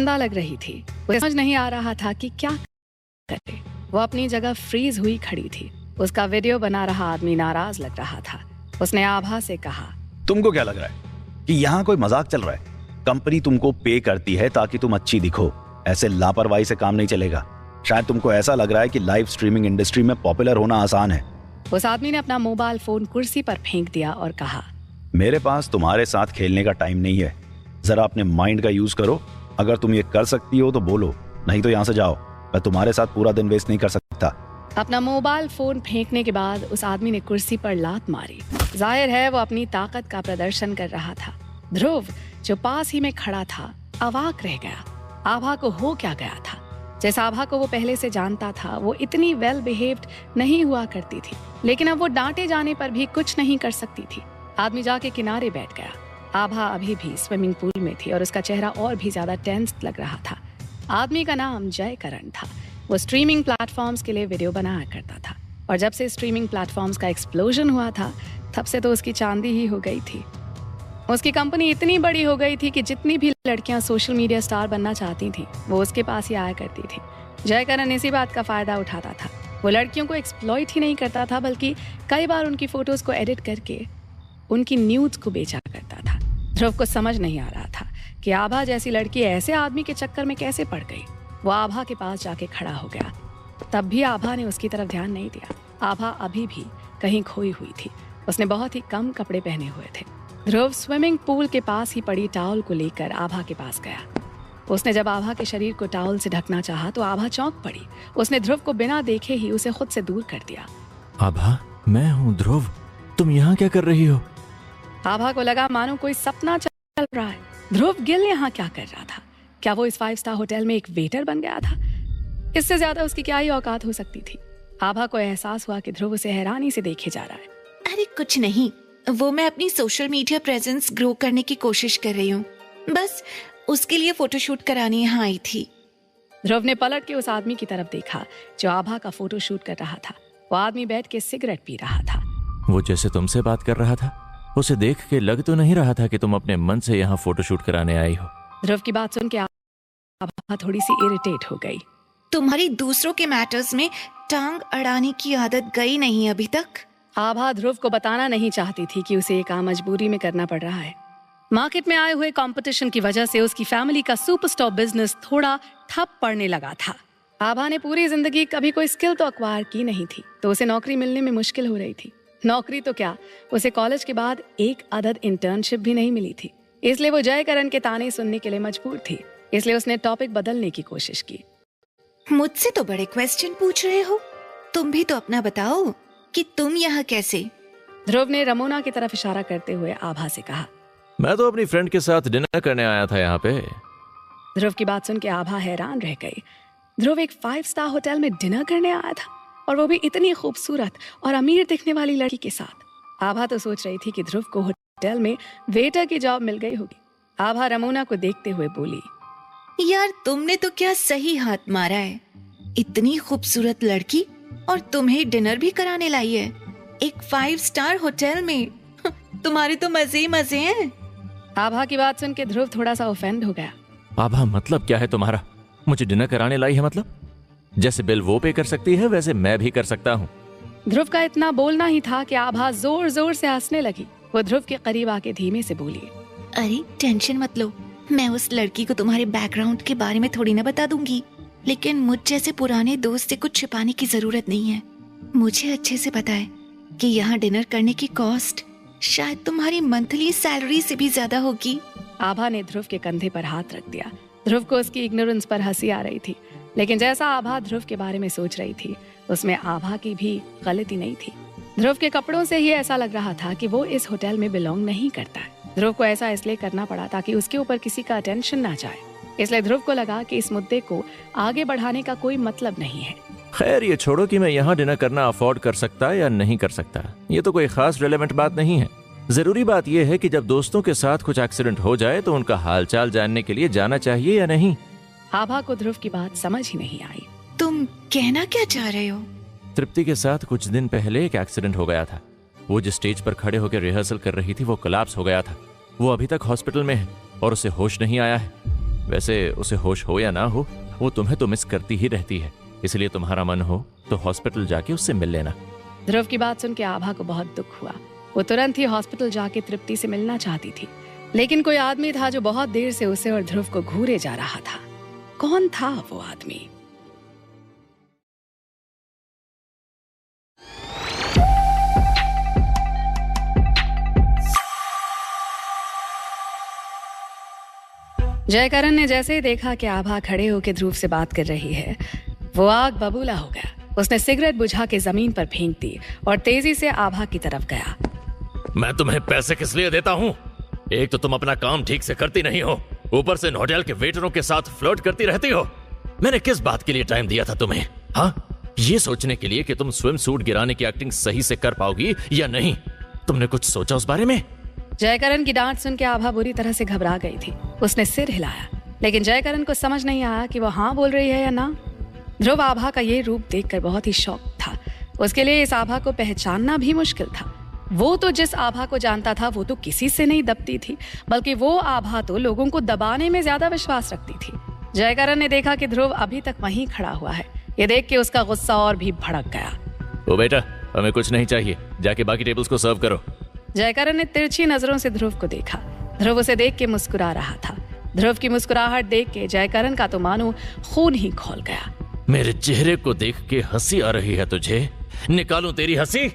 जिंदा लग रही थी। उसे समझ नहीं आ रहा था कि क्या करे। वो अपनी जगह फ्रीज हुई खड़ी थी। उसका वीडियो बना रहा आदमी नाराज लग रहा था। उसने आभा से कहा, तुमको क्या लग रहा है कि यहाँ कोई मजाक चल रहा है? कंपनी तुमको पे करती है ताकि तुम अच्छी दिखो। ऐसे लापरवाही से काम नहीं चलेगा। शायद तुमको ऐसा लग रहा है कि लाइव स्ट्रीमिंग इंडस्ट्री में पॉपुलर होना आसान है। उस आदमी ने अपना मोबाइल फोन कुर्सी पर फेंक दिया और कहा, मेरे पास तुम्हारे साथ खेलने का टाइम नहीं है। जरा अपने माइंड का यूज करो। अगर तुम ये कर सकती हो तो बोलो, नहीं तो यहाँ से जाओ। मैं तुम्हारे साथ पूरा दिन वेस्ट नहीं कर सकता। अपना मोबाइल फोन फेंकने के बाद उस आदमी ने कुर्सी पर लात मारी। जाहिर है वो अपनी ताकत का प्रदर्शन कर रहा था। ध्रुव जो पास ही में खड़ा था अवाक रह गया। आभा को हो क्या गया था? जिस आभा को वो पहले से जानता था वो इतनी वेल बिहेव्ड नहीं हुआ करती थी, लेकिन अब वो डांटे जाने पर भी कुछ नहीं कर सकती थी। आदमी जाके किनारे बैठ गया। आभा अभी भी स्विमिंग पूल में थी और उसका चेहरा और भी ज्यादा टेंस लग रहा था। आदमी का नाम जय करण था। वो स्ट्रीमिंग प्लेटफॉर्म्स के लिए वीडियो बनाया करता था और जब से स्ट्रीमिंग प्लेटफॉर्म्स का एक्सप्लोजन हुआ था तब से तो उसकी चांदी ही हो गई थी। उसकी कंपनी इतनी बड़ी हो गई थी कि जितनी भी लड़कियां सोशल मीडिया स्टार बनना चाहती थी वो उसके पास ही आया करती थी। जय करण इसी बात का फायदा उठाता था। वो लड़कियों को एक्सप्लॉइट ही नहीं करता था बल्कि कई बार उनकी फोटोज को एडिट करके उनकी न्यूज को बेचा करता था। ध्रुव को समझ नहीं आ रहा था कि आभा जैसी लड़की ऐसे आदमी के चक्कर में कैसे पड़ गई। वो आभा के पास जाके खड़ा हो गया। तब भी आभा ने उसकी तरफ ध्यान नहीं दिया। आभा अभी भी कहीं खोई हुई थी। उसने बहुत ही कम कपड़े पहने हुए थे। ध्रुव स्विमिंग पूल के पास ही पड़ी टॉवल को लेकर आभा के पास गया। उसने जब आभा के शरीर को टॉवल से ढकना चाहा तो आभा चौंक पड़ी। उसने ध्रुव को बिना देखे ही उसे खुद से दूर कर दिया। आभा, मैं हूँ ध्रुव। तुम यहाँ क्या कर रही हो? आभा को लगा मानो कोई सपना चल रहा है। ध्रुव गिल यहाँ क्या कर रहा था? क्या वो इस 5 स्टार होटल में एक वेटर बन गया था? इससे ज्यादा उसकी क्या ही औकात हो सकती थी। आभा को एहसास हुआ कि ध्रुव उसे हैरानी से देखे जा रहा है। अरे कुछ नहीं, वो मैं अपनी सोशल मीडिया प्रेजेंस ग्रो करने की कोशिश कर रही हूँ। बस उसके लिए फोटोशूट कराने यहाँ आई थी। ध्रुव ने पलट के उस आदमी की तरफ देखा जो आभा का फोटोशूट कर रहा था। वो आदमी बैठ के सिगरेट पी रहा था। वो जैसे तुमसे बात कर रहा था, उसे देख के लग तो नहीं रहा था कि तुम अपने मन से यहाँ फोटोशूट कराने आई हो। ध्रुव की बात सुन के आभा थोड़ी सी इरिटेट हो गई। तुम्हारी दूसरों के मैटर्स में टांग अड़ाने की आदत गई नहीं अभी तक? आभा ध्रुव को बताना नहीं चाहती थी कि उसे ये काम मजबूरी में करना पड़ रहा है। मार्केट में आए हुए कंपटीशन की वजह से उसकी फैमिली का सुपरस्टार बिजनेस थोड़ा ठप पड़ने लगा था। आभा ने पूरी जिंदगी कभी कोई स्किल तो अक्वायर की नहीं थी, तो उसे नौकरी मिलने में मुश्किल हो रही थी। नौकरी तो क्या, उसे कॉलेज के बाद एक अदद इंटर्नशिप भी नहीं मिली थी। इसलिए वो जय करण के ताने सुनने के लिए मजबूर थी। इसलिए उसने टॉपिक बदलने की कोशिश की। मुझसे तो बड़े क्वेश्चन पूछ रहे हो, तुम भी तो अपना बताओ कि तुम यहाँ कैसे? ध्रुव ने रमोना की तरफ इशारा करते हुए आभा से कहा। मैं तो अपनी फ्रेंड के साथ डिनर करने आया था यहाँ पे। ध्रुव की बात सुन के आभा हैरान रह गई। ध्रुव एक 5 स्टार होटल में डिनर करने आया था और वो भी इतनी खूबसूरत और अमीर दिखने वाली लड़की के साथ। आभा तो सोच रही थी कि ध्रुव को होटल में वेटर की जॉब मिल गई होगी। आभा रमोना को देखते हुए बोली, यार तुमने तो क्या सही हाथ मारा है। इतनी खूबसूरत लड़की और तुम्हें डिनर भी कराने लाई है एक 5 स्टार होटल में। तुम्हारे तो मजे ही मजे हैं। आभा की बात सुन के ध्रुव थोड़ा सा ऑफेंड हो गया। आभा, मतलब क्या है तुम्हारा? मुझे डिनर कराने लाई है मतलब? जैसे बिल वो पे कर सकती है वैसे मैं भी कर सकता हूँ। ध्रुव का इतना बोलना ही था कि आभा जोर जोर से हंसने लगी। वो ध्रुव के करीब आके धीमे से बोली, अरे टेंशन मत लो, मैं उस लड़की को तुम्हारे बैकग्राउंड के बारे में थोड़ी ना बता दूंगी। लेकिन मुझ जैसे पुराने दोस्त से कुछ छिपाने की जरूरत नहीं है। मुझे अच्छे से पता है कि यहाँ डिनर करने की कॉस्ट शायद तुम्हारी मंथली सैलरी से भी ज्यादा होगी। आभा ने ध्रुव के कंधे पर हाथ रख दिया। ध्रुव को उसकी इग्नोरेंस पर हंसी आ रही थी, लेकिन जैसा आभा ध्रुव के बारे में सोच रही थी उसमें आभा की भी गलती नहीं थी। ध्रुव के कपड़ों से ही ऐसा लग रहा था कि वो इस होटल में बिलोंग नहीं करता है। ध्रुव को ऐसा इसलिए करना पड़ा ताकि उसके ऊपर किसी का अटेंशन ना जाए। इसलिए ध्रुव को लगा कि इस मुद्दे को आगे बढ़ाने का कोई मतलब नहीं है। खैर ये छोड़ो कि मैं यहाँ डिनर करना अफोर्ड कर सकता या नहीं कर सकता, ये तो कोई खास रेलेवेंट बात नहीं है। जरूरी बात यह है कि जब दोस्तों के साथ कुछ एक्सीडेंट हो जाए तो उनका हालचाल जानने के लिए जाना चाहिए या नहीं। आभा को ध्रुव की बात समझ ही नहीं आई। तुम कहना क्या चाह रहे हो? तृप्ति के साथ कुछ दिन पहले एक एक्सीडेंट हो गया था। वो जिस स्टेज पर खड़े होकर रिहर्सल कर रही थी वो कोलैप्स हो गया था। वो अभी तक हॉस्पिटल में है और उसे होश नहीं आया है। वैसे उसे होश हो या ना हो, वो तुम्हें तो मिस करती ही रहती है, इसलिए तुम्हारा मन हो तो हॉस्पिटल जाके उससे मिल लेना। ध्रुव की बात सुन के आभा को बहुत दुख हुआ। वो तुरंत ही हॉस्पिटल जाके तृप्ति से मिलना चाहती थी, लेकिन कोई आदमी था जो बहुत देर से उसे और ध्रुव को घूरे जा रहा था। कौन था वो आदमी? जयकरण ने जैसे ही देखा कि आभा खड़े होकर ध्रुव से बात कर रही है, वो आग बबूला हो गया। उसने सिगरेट बुझा के जमीन पर फेंक दी और तेजी से आभा की तरफ गया। मैं तुम्हें पैसे किस लिए देता हूँ? एक तो तुम अपना काम ठीक से करती नहीं हो, ऊपर से इन होटल के वेटरों के साथ फ्लर्ट करती रहती हो। मैंने किस बात के लिए टाइम दिया था तुम्हें? हाँ, ये सोचने के लिए कि तुम स्विम सूट गिराने की एक्टिंग सही से कर पाओगी या नहीं। तुमने कुछ सोचा उस बारे में? जयकरण की डांट सुन के आभा बुरी तरह से घबरा गई थी। उसने सिर हिलाया, लेकिन जयकरण को समझ नहीं आया कि वो हाँ बोल रही है या ना। ध्रुव आभा का ये रूप देखकर बहुत ही शॉक था। उसके लिए इस आभा को पहचानना भी मुश्किल था। वो तो जिस आभा को जानता था वो तो किसी से नहीं दबती थी, बल्कि वो आभा तो लोगों को दबाने में ज्यादा विश्वास रखती थी। जयकरण ने देखा कि ध्रुव अभी तक वहीं खड़ा हुआ है। ये देख के उसका गुस्सा और भी भड़क गया। ओ बेटा, हमें कुछ नहीं चाहिए, जाके बाकी टेबल्स को सर्व करो। जयकरण ने तिरछी नजरों से ध्रुव को देखा। ध्रुव उसे देख के मुस्कुरा रहा था। ध्रुव की मुस्कुराहट देख के जयकरण का तो मानो खून ही खौल गया। मेरे चेहरे को देख के हंसी आ रही है तुझे? निकालूं तेरी हंसी?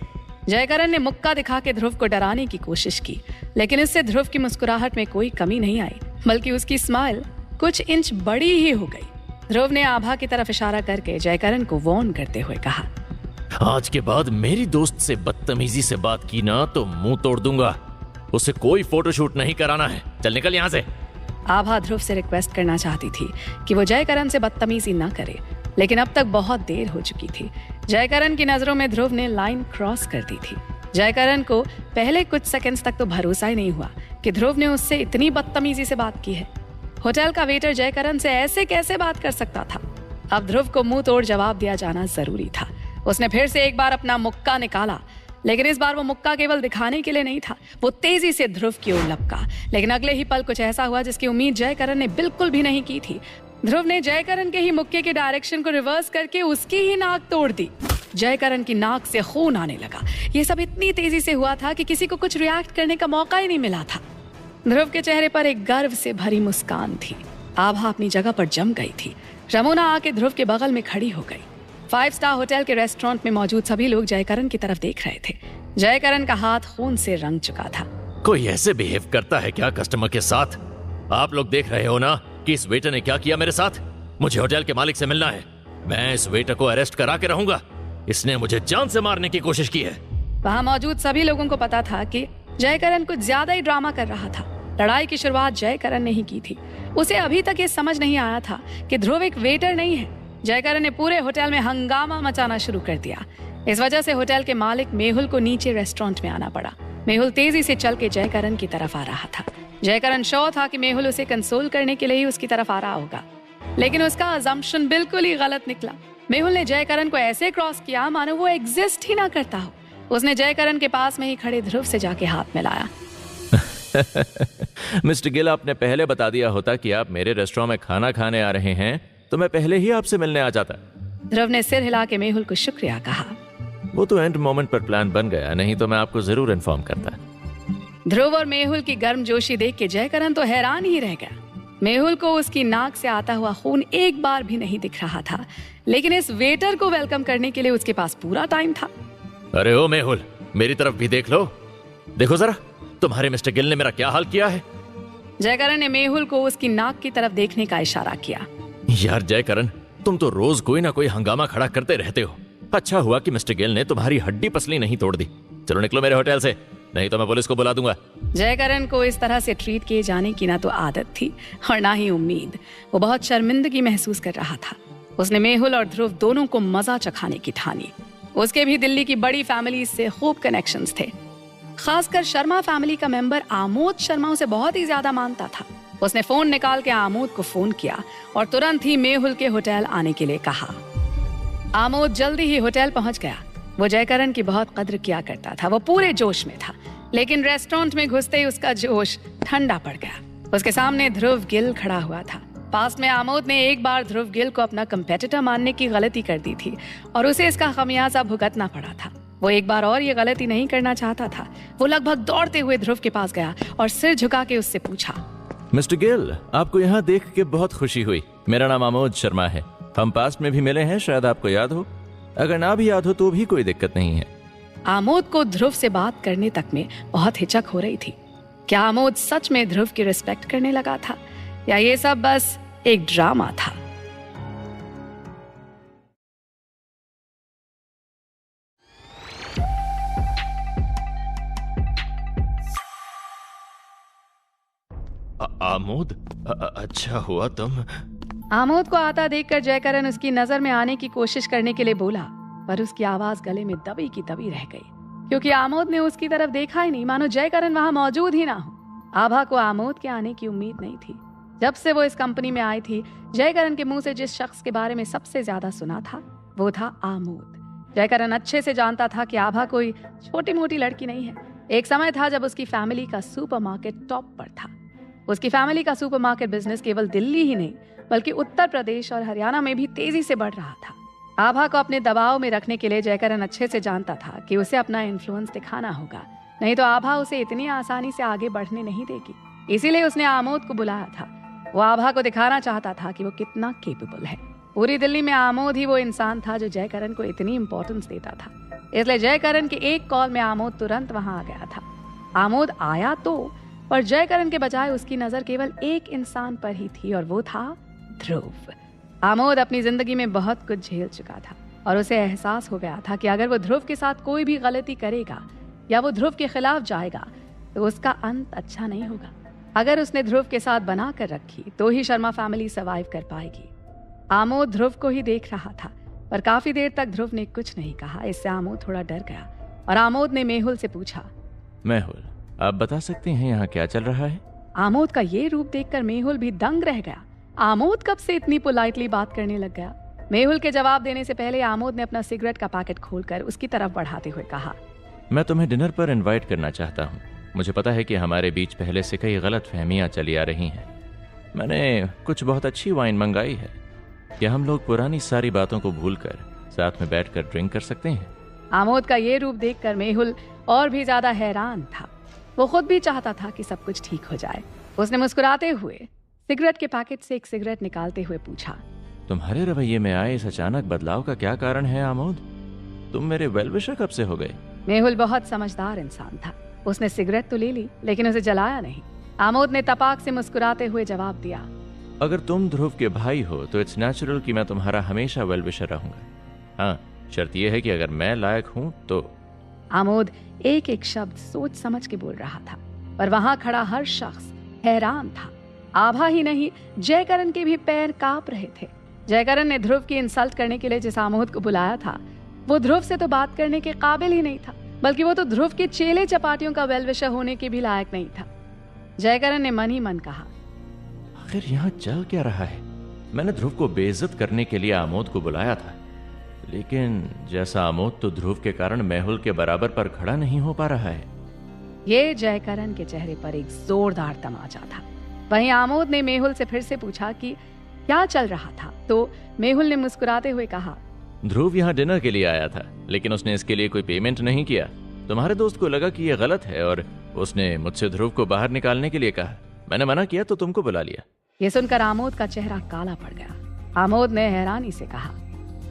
जयकरण ने मुक्का दिखा के ध्रुव को डराने की कोशिश की, लेकिन इससे ध्रुव की मुस्कुराहट में कोई कमी नहीं आई, बल्कि उसकी स्माइल कुछ इंच बड़ी ही हो गई। ध्रुव ने आभा की तरफ इशारा करके जयकरण को वार्न करते हुए कहा, आज के बाद मेरी दोस्त से बदतमीजी से बात की ना तो मुंह तोड़ दूंगा। उसे कोई फोटोशूट नहीं कराना है। चल निकल यहाँ से। आभा ध्रुव से रिक्वेस्ट करना चाहती थी कि वो जयकरण से बदतमीजी न करे, लेकिन अब तक बहुत देर हो चुकी थी। जयकरण की नजरों में ध्रुव ने लाइन क्रॉस कर दी थी। जयकरण को पहले कुछ सेकंड्स तक तो भरोसा ही नहीं हुआ कि ध्रुव ने उससे इतनी बदतमीजी से बात की है। होटल का वेटर जयकरण से ऐसे कैसे बात कर सकता था? अब ध्रुव को मुंह तोड़ जवाब दिया जाना जरूरी था। उसने फिर से एक बार अपना मुक्का निकाला, लेकिन इस बार वो मुक्का केवल दिखाने के लिए नहीं था। वो तेजी से ध्रुव की ओर लपका, लेकिन अगले ही पल कुछ ऐसा हुआ जिसकी उम्मीद जयकरण ने बिल्कुल भी नहीं की थी। ध्रुव ने जयकरण के ही मुक्के के डायरेक्शन को रिवर्स करके उसकी ही नाक तोड़ दी। जयकरण की नाक से खून आने लगा। ये सब इतनी तेजी से हुआ था कि किसी को कुछ रिएक्ट करने का मौका ही नहीं मिला था। ध्रुव के चेहरे पर एक गर्व से भरी मुस्कान थी। आभा अपनी जगह पर जम गई थी। रमुना आके ध्रुव के बगल में खड़ी हो गई। 5 स्टार होटल के रेस्टोरेंट में मौजूद सभी लोग जयकरण की तरफ देख रहे थे। जयकरण का हाथ खून से रंग चुका था। कोई ऐसे बिहेव करता है क्या कस्टमर के साथ? आप लोग देख रहे हो ना कि इस वेटर ने क्या किया मेरे साथ। मुझे होटल के मालिक से मिलना है। मैं इस वेटर को अरेस्ट करा के रहूंगा। इसने मुझे जान से मारने की कोशिश की है। वहाँ मौजूद सभी लोगों को पता था कि जयकरण कुछ ज्यादा ही ड्रामा कर रहा था। लड़ाई की शुरुआत जयकरण ने ही की थी। उसे अभी तक ये समझ नहीं आया था कि ध्रुव एक वेटर नहीं है। जयकरण ने पूरे होटल में हंगामा मचाना शुरू कर दिया। इस वजह से होटल के मालिक मेहुल को नीचे रेस्टोरेंट में आना पड़ा। मेहुल तेजी से चल के जयकरण की तरफ आ रहा था। जयकरण श्योर था कि मेहुल उसे कंसोल करने के लिए ही उसकी तरफ आ रहा होगा, लेकिन उसका अजम्पशन बिल्कुल ही गलत निकला। मेहुल ने जयकरण को ऐसे क्रॉस किया मानो वो एग्जिस्ट ही ना करता हो। उसने जयकरण के पास में ही खड़े ध्रुव से जाके हाथ मिलाया। मिस्टर गिल, आपने पहले बता दिया होता कि आप मेरे रेस्टोरेंट में खाना खाने आ रहे हैं तो मैं पहले ही आपसे मिलने आ जाता। ध्रुव ने सिर हिला के मेहुल को शुक्रिया कहा। वो तो एंड मोमेंट पर प्लान बन गया, नहीं तो मैं आपको जरूर इन्फॉर्म करता। ध्रुव और मेहुल की गर्मजोशी देख के जयकरण तो हैरान ही रह गया। मेहुल को उसकी नाक से आता हुआ खून एक बार भी नहीं दिख रहा था, लेकिन इस वेटर को वेलकम करने के लिए उसके पास पूरा टाइम था। अरे ओ मेहुल, मेरी तरफ भी देख लो। देखो जरा, तुम्हारे मिस्टर गिल ने मेरा क्या हाल किया है। जयकरण ने मेहुल को उसकी नाक की तरफ देखने का इशारा किया। यार जयकरण, तुम तो रोज कोई ना कोई हंगामा खड़ा करते रहते हो। अच्छा हुआ कि मिस्टर गिल ने तुम्हारी हड्डी पसली नहीं तोड़ दी। चलो निकलो मेरे होटल से, नहीं तो मैं पुलिस को बुला दूंगा। जयकरण को इस तरह से ट्रीट किए जाने की ना तो आदत थी और ना ही उम्मीद। वो बहुत शर्मिंदगी महसूस कर रहा था। उसने मेहुल और ध्रुव दोनों को मजा चखाने की ठानी। उसके भी दिल्ली की बड़ी फैमिली से खूब कनेक्शंस थे। खासकर शर्मा फैमिली का मेंबर आमोद शर्मा उसे बहुत ही ज्यादा मानता था। उसने फोन निकाल के आमोद को फोन किया और तुरंत ही मेहुल के होटल आने के लिए कहा। आमोद जल्दी ही होटल पहुंच गया। वो जयकरण की बहुत कद्र किया करता था। वो पूरे जोश में था, लेकिन रेस्टोरेंट में घुसते ही उसका जोश ठंडा पड़ गया। उसके सामने ध्रुव गिल खड़ा हुआ था। पास्ट में आमोद ने एक बार ध्रुव गिल को अपना कंपेटिटर मानने की गलती कर दी थी और उसे इसका खमियाजा भुगतना पड़ा था। वो एक बार और ये गलती नहीं करना चाहता था। वो लगभग दौड़ते हुए ध्रुव के पास गया और सिर झुका के उससे पूछा, मिस्टर गिल, आपको यहाँ देख के बहुत खुशी हुई। मेरा नाम आमोद शर्मा है। हम पास्ट में भी मिले हैं, शायद आपको याद हो। अगर ना भी याद हो तो भी कोई दिक्कत नहीं है। आमोद को ध्रुव से बात करने तक में बहुत हिचक हो रही थी। क्या आमोद सच में ध्रुव की रिस्पेक्ट करने लगा था या ये सब बस एक ड्रामा था? आमोद, अच्छा हुआ तुम। आमोद को आता देखकर जयकरण उसकी नजर में आने की कोशिश करने के लिए बोला, पर उसकी आवाज गले में दबी की दबी रह गई, क्योंकि आमोद ने उसकी तरफ देखा ही नहीं, मानो जयकरण वहां मौजूद ही ना हो। आभा को आमोद के आने की उम्मीद नहीं थी। जब से वो इस कंपनी में आई थी, जयकरण के मुंह से जिस शख्स के बारे में सबसे ज्यादा सुना था वो था आमोद। जयकरण अच्छे से जानता था कि आभा कोई छोटी मोटी लड़की नहीं है। एक समय था जब उसकी फैमिली का सुपरमार्केट टॉप पर था। उसकी फैमिली का सुपरमार्केट बिजनेस केवल दिल्ली ही नहीं बल्कि उत्तर प्रदेश और हरियाणा में भी तेजी से बढ़ रहा था। आभा को अपने दबाव में रखने के लिए जयकरण अच्छे से जानता था कि उसे अपना इन्फ्लुएंस दिखाना होगा, नहीं तो आभा उसे इतनी आसानी से आगे बढ़ने नहीं देगी। इसीलिए उसने आमोद को बुलाया था। वो आभा को दिखाना चाहता था कि वो कितना केपेबल है। पूरी दिल्ली में आमोद ही वो इंसान था जो जयकरण को इतनी इंपॉर्टेंस देता था। इसलिए जयकरण के एक कॉल में आमोद तुरंत वहां आ गया था। आमोद आया तो, पर जयकरण के बजाय उसकी नजर केवल एक इंसान पर ही थी और वो था ध्रुव। आमोद अपनी जिंदगी में बहुत कुछ झेल चुका था और उसे एहसास हो गया था कि अगर वो ध्रुव के साथ कोई भी गलती करेगा या वो ध्रुव के खिलाफ जाएगा तो उसका अंत अच्छा नहीं होगा। अगर उसने ध्रुव के साथ बना कर रखी तो ही शर्मा फैमिली सर्वाइव कर पाएगी। आमोद ध्रुव को ही देख रहा था, पर काफी देर तक ध्रुव ने कुछ नहीं कहा। इससे आमोद थोड़ा डर गया और आमोद ने मेहुल से पूछा, मेहुल, आप बता सकते हैं यहाँ क्या चल रहा है? आमोद का ये रूप देखकर मेहुल भी दंग रह गया। आमोद कब से इतनी पोलाइटली बात करने लग गया? मेहुल के जवाब देने से पहले आमोद ने अपना सिगरेट का पैकेट खोलकर उसकी तरफ बढ़ाते हुए कहा, मैं तुम्हें डिनर पर इनवाइट करना चाहता हूँ। मुझे पता है कि हमारे बीच पहले से कई गलत फहमियाँ चली आ रही हैं। मैंने कुछ बहुत अच्छी वाइन मंगाई है। क्या हम लोग पुरानी सारी बातों को भूलकर साथ में बैठकर ड्रिंक कर सकते हैं? आमोद का ये रूप देखकर मेहुल और भी ज्यादा हैरान था। वो खुद भी चाहता था कि सब कुछ ठीक हो जाए। उसने मुस्कुराते हुए सिगरेट के पैकेट से एक सिगरेट निकालते हुए पूछा, तुम्हारे रवैये में आए इस अचानक बदलाव का क्या कारण है आमोद? तुम मेरे वेलविशर कब से हो गए? मेहुल बहुत समझदार इंसान था। उसने सिगरेट तो ले ली लेकिन उसे जलाया नहीं। आमोद ने तपाक से मुस्कुराते हुए जवाब दिया, अगर तुम ध्रुव के भाई हो तो इट्स नेचुरल कि मैं तुम्हारा हमेशा वेलविशर रहूंगा। हाँ, शर्त यह है कि अगर मैं लायक हूं तो। आमोद एक एक शब्द सोच समझ के बोल रहा था, पर वहां खड़ा हर शख्स हैरान था। आभा ही नहीं, जयकरण के भी पैर कांप रहे थे। जयकरण ने ध्रुव की इंसल्ट करने के लिए जिस आमोद को बुलाया था वो ध्रुव से तो बात करने के काबिल ही नहीं था, बल्कि वो तो ध्रुव के चेले चपाटियों का वेलविशर होने के भी लायक नहीं था। जयकरण ने मन ही मन कहा, आखिर यहाँ चल क्या रहा है? मैंने ध्रुव को बेइज्जत करने के लिए आमोद को बुलाया था, लेकिन जैसा आमोद तो ध्रुव के कारण मेहुल के बराबर पर खड़ा नहीं हो पा रहा है। ये जयकरण के चेहरे पर एक जोरदार तमाचा था। वहीं आमोद ने मेहुल से फिर से पूछा कि क्या चल रहा था, तो मेहुल ने मुस्कुराते हुए कहा, ध्रुव यहाँ डिनर के लिए आया था, लेकिन उसने इसके लिए कोई पेमेंट नहीं किया। तुम्हारे दोस्त को लगा कि यह गलत है और उसने मुझसे ध्रुव को बाहर निकालने के लिए कहा। मैंने मना किया तो तुमको बुला लिया। ये सुनकर आमोद का चेहरा काला पड़ गया। आमोद ने हैरानी से कहा,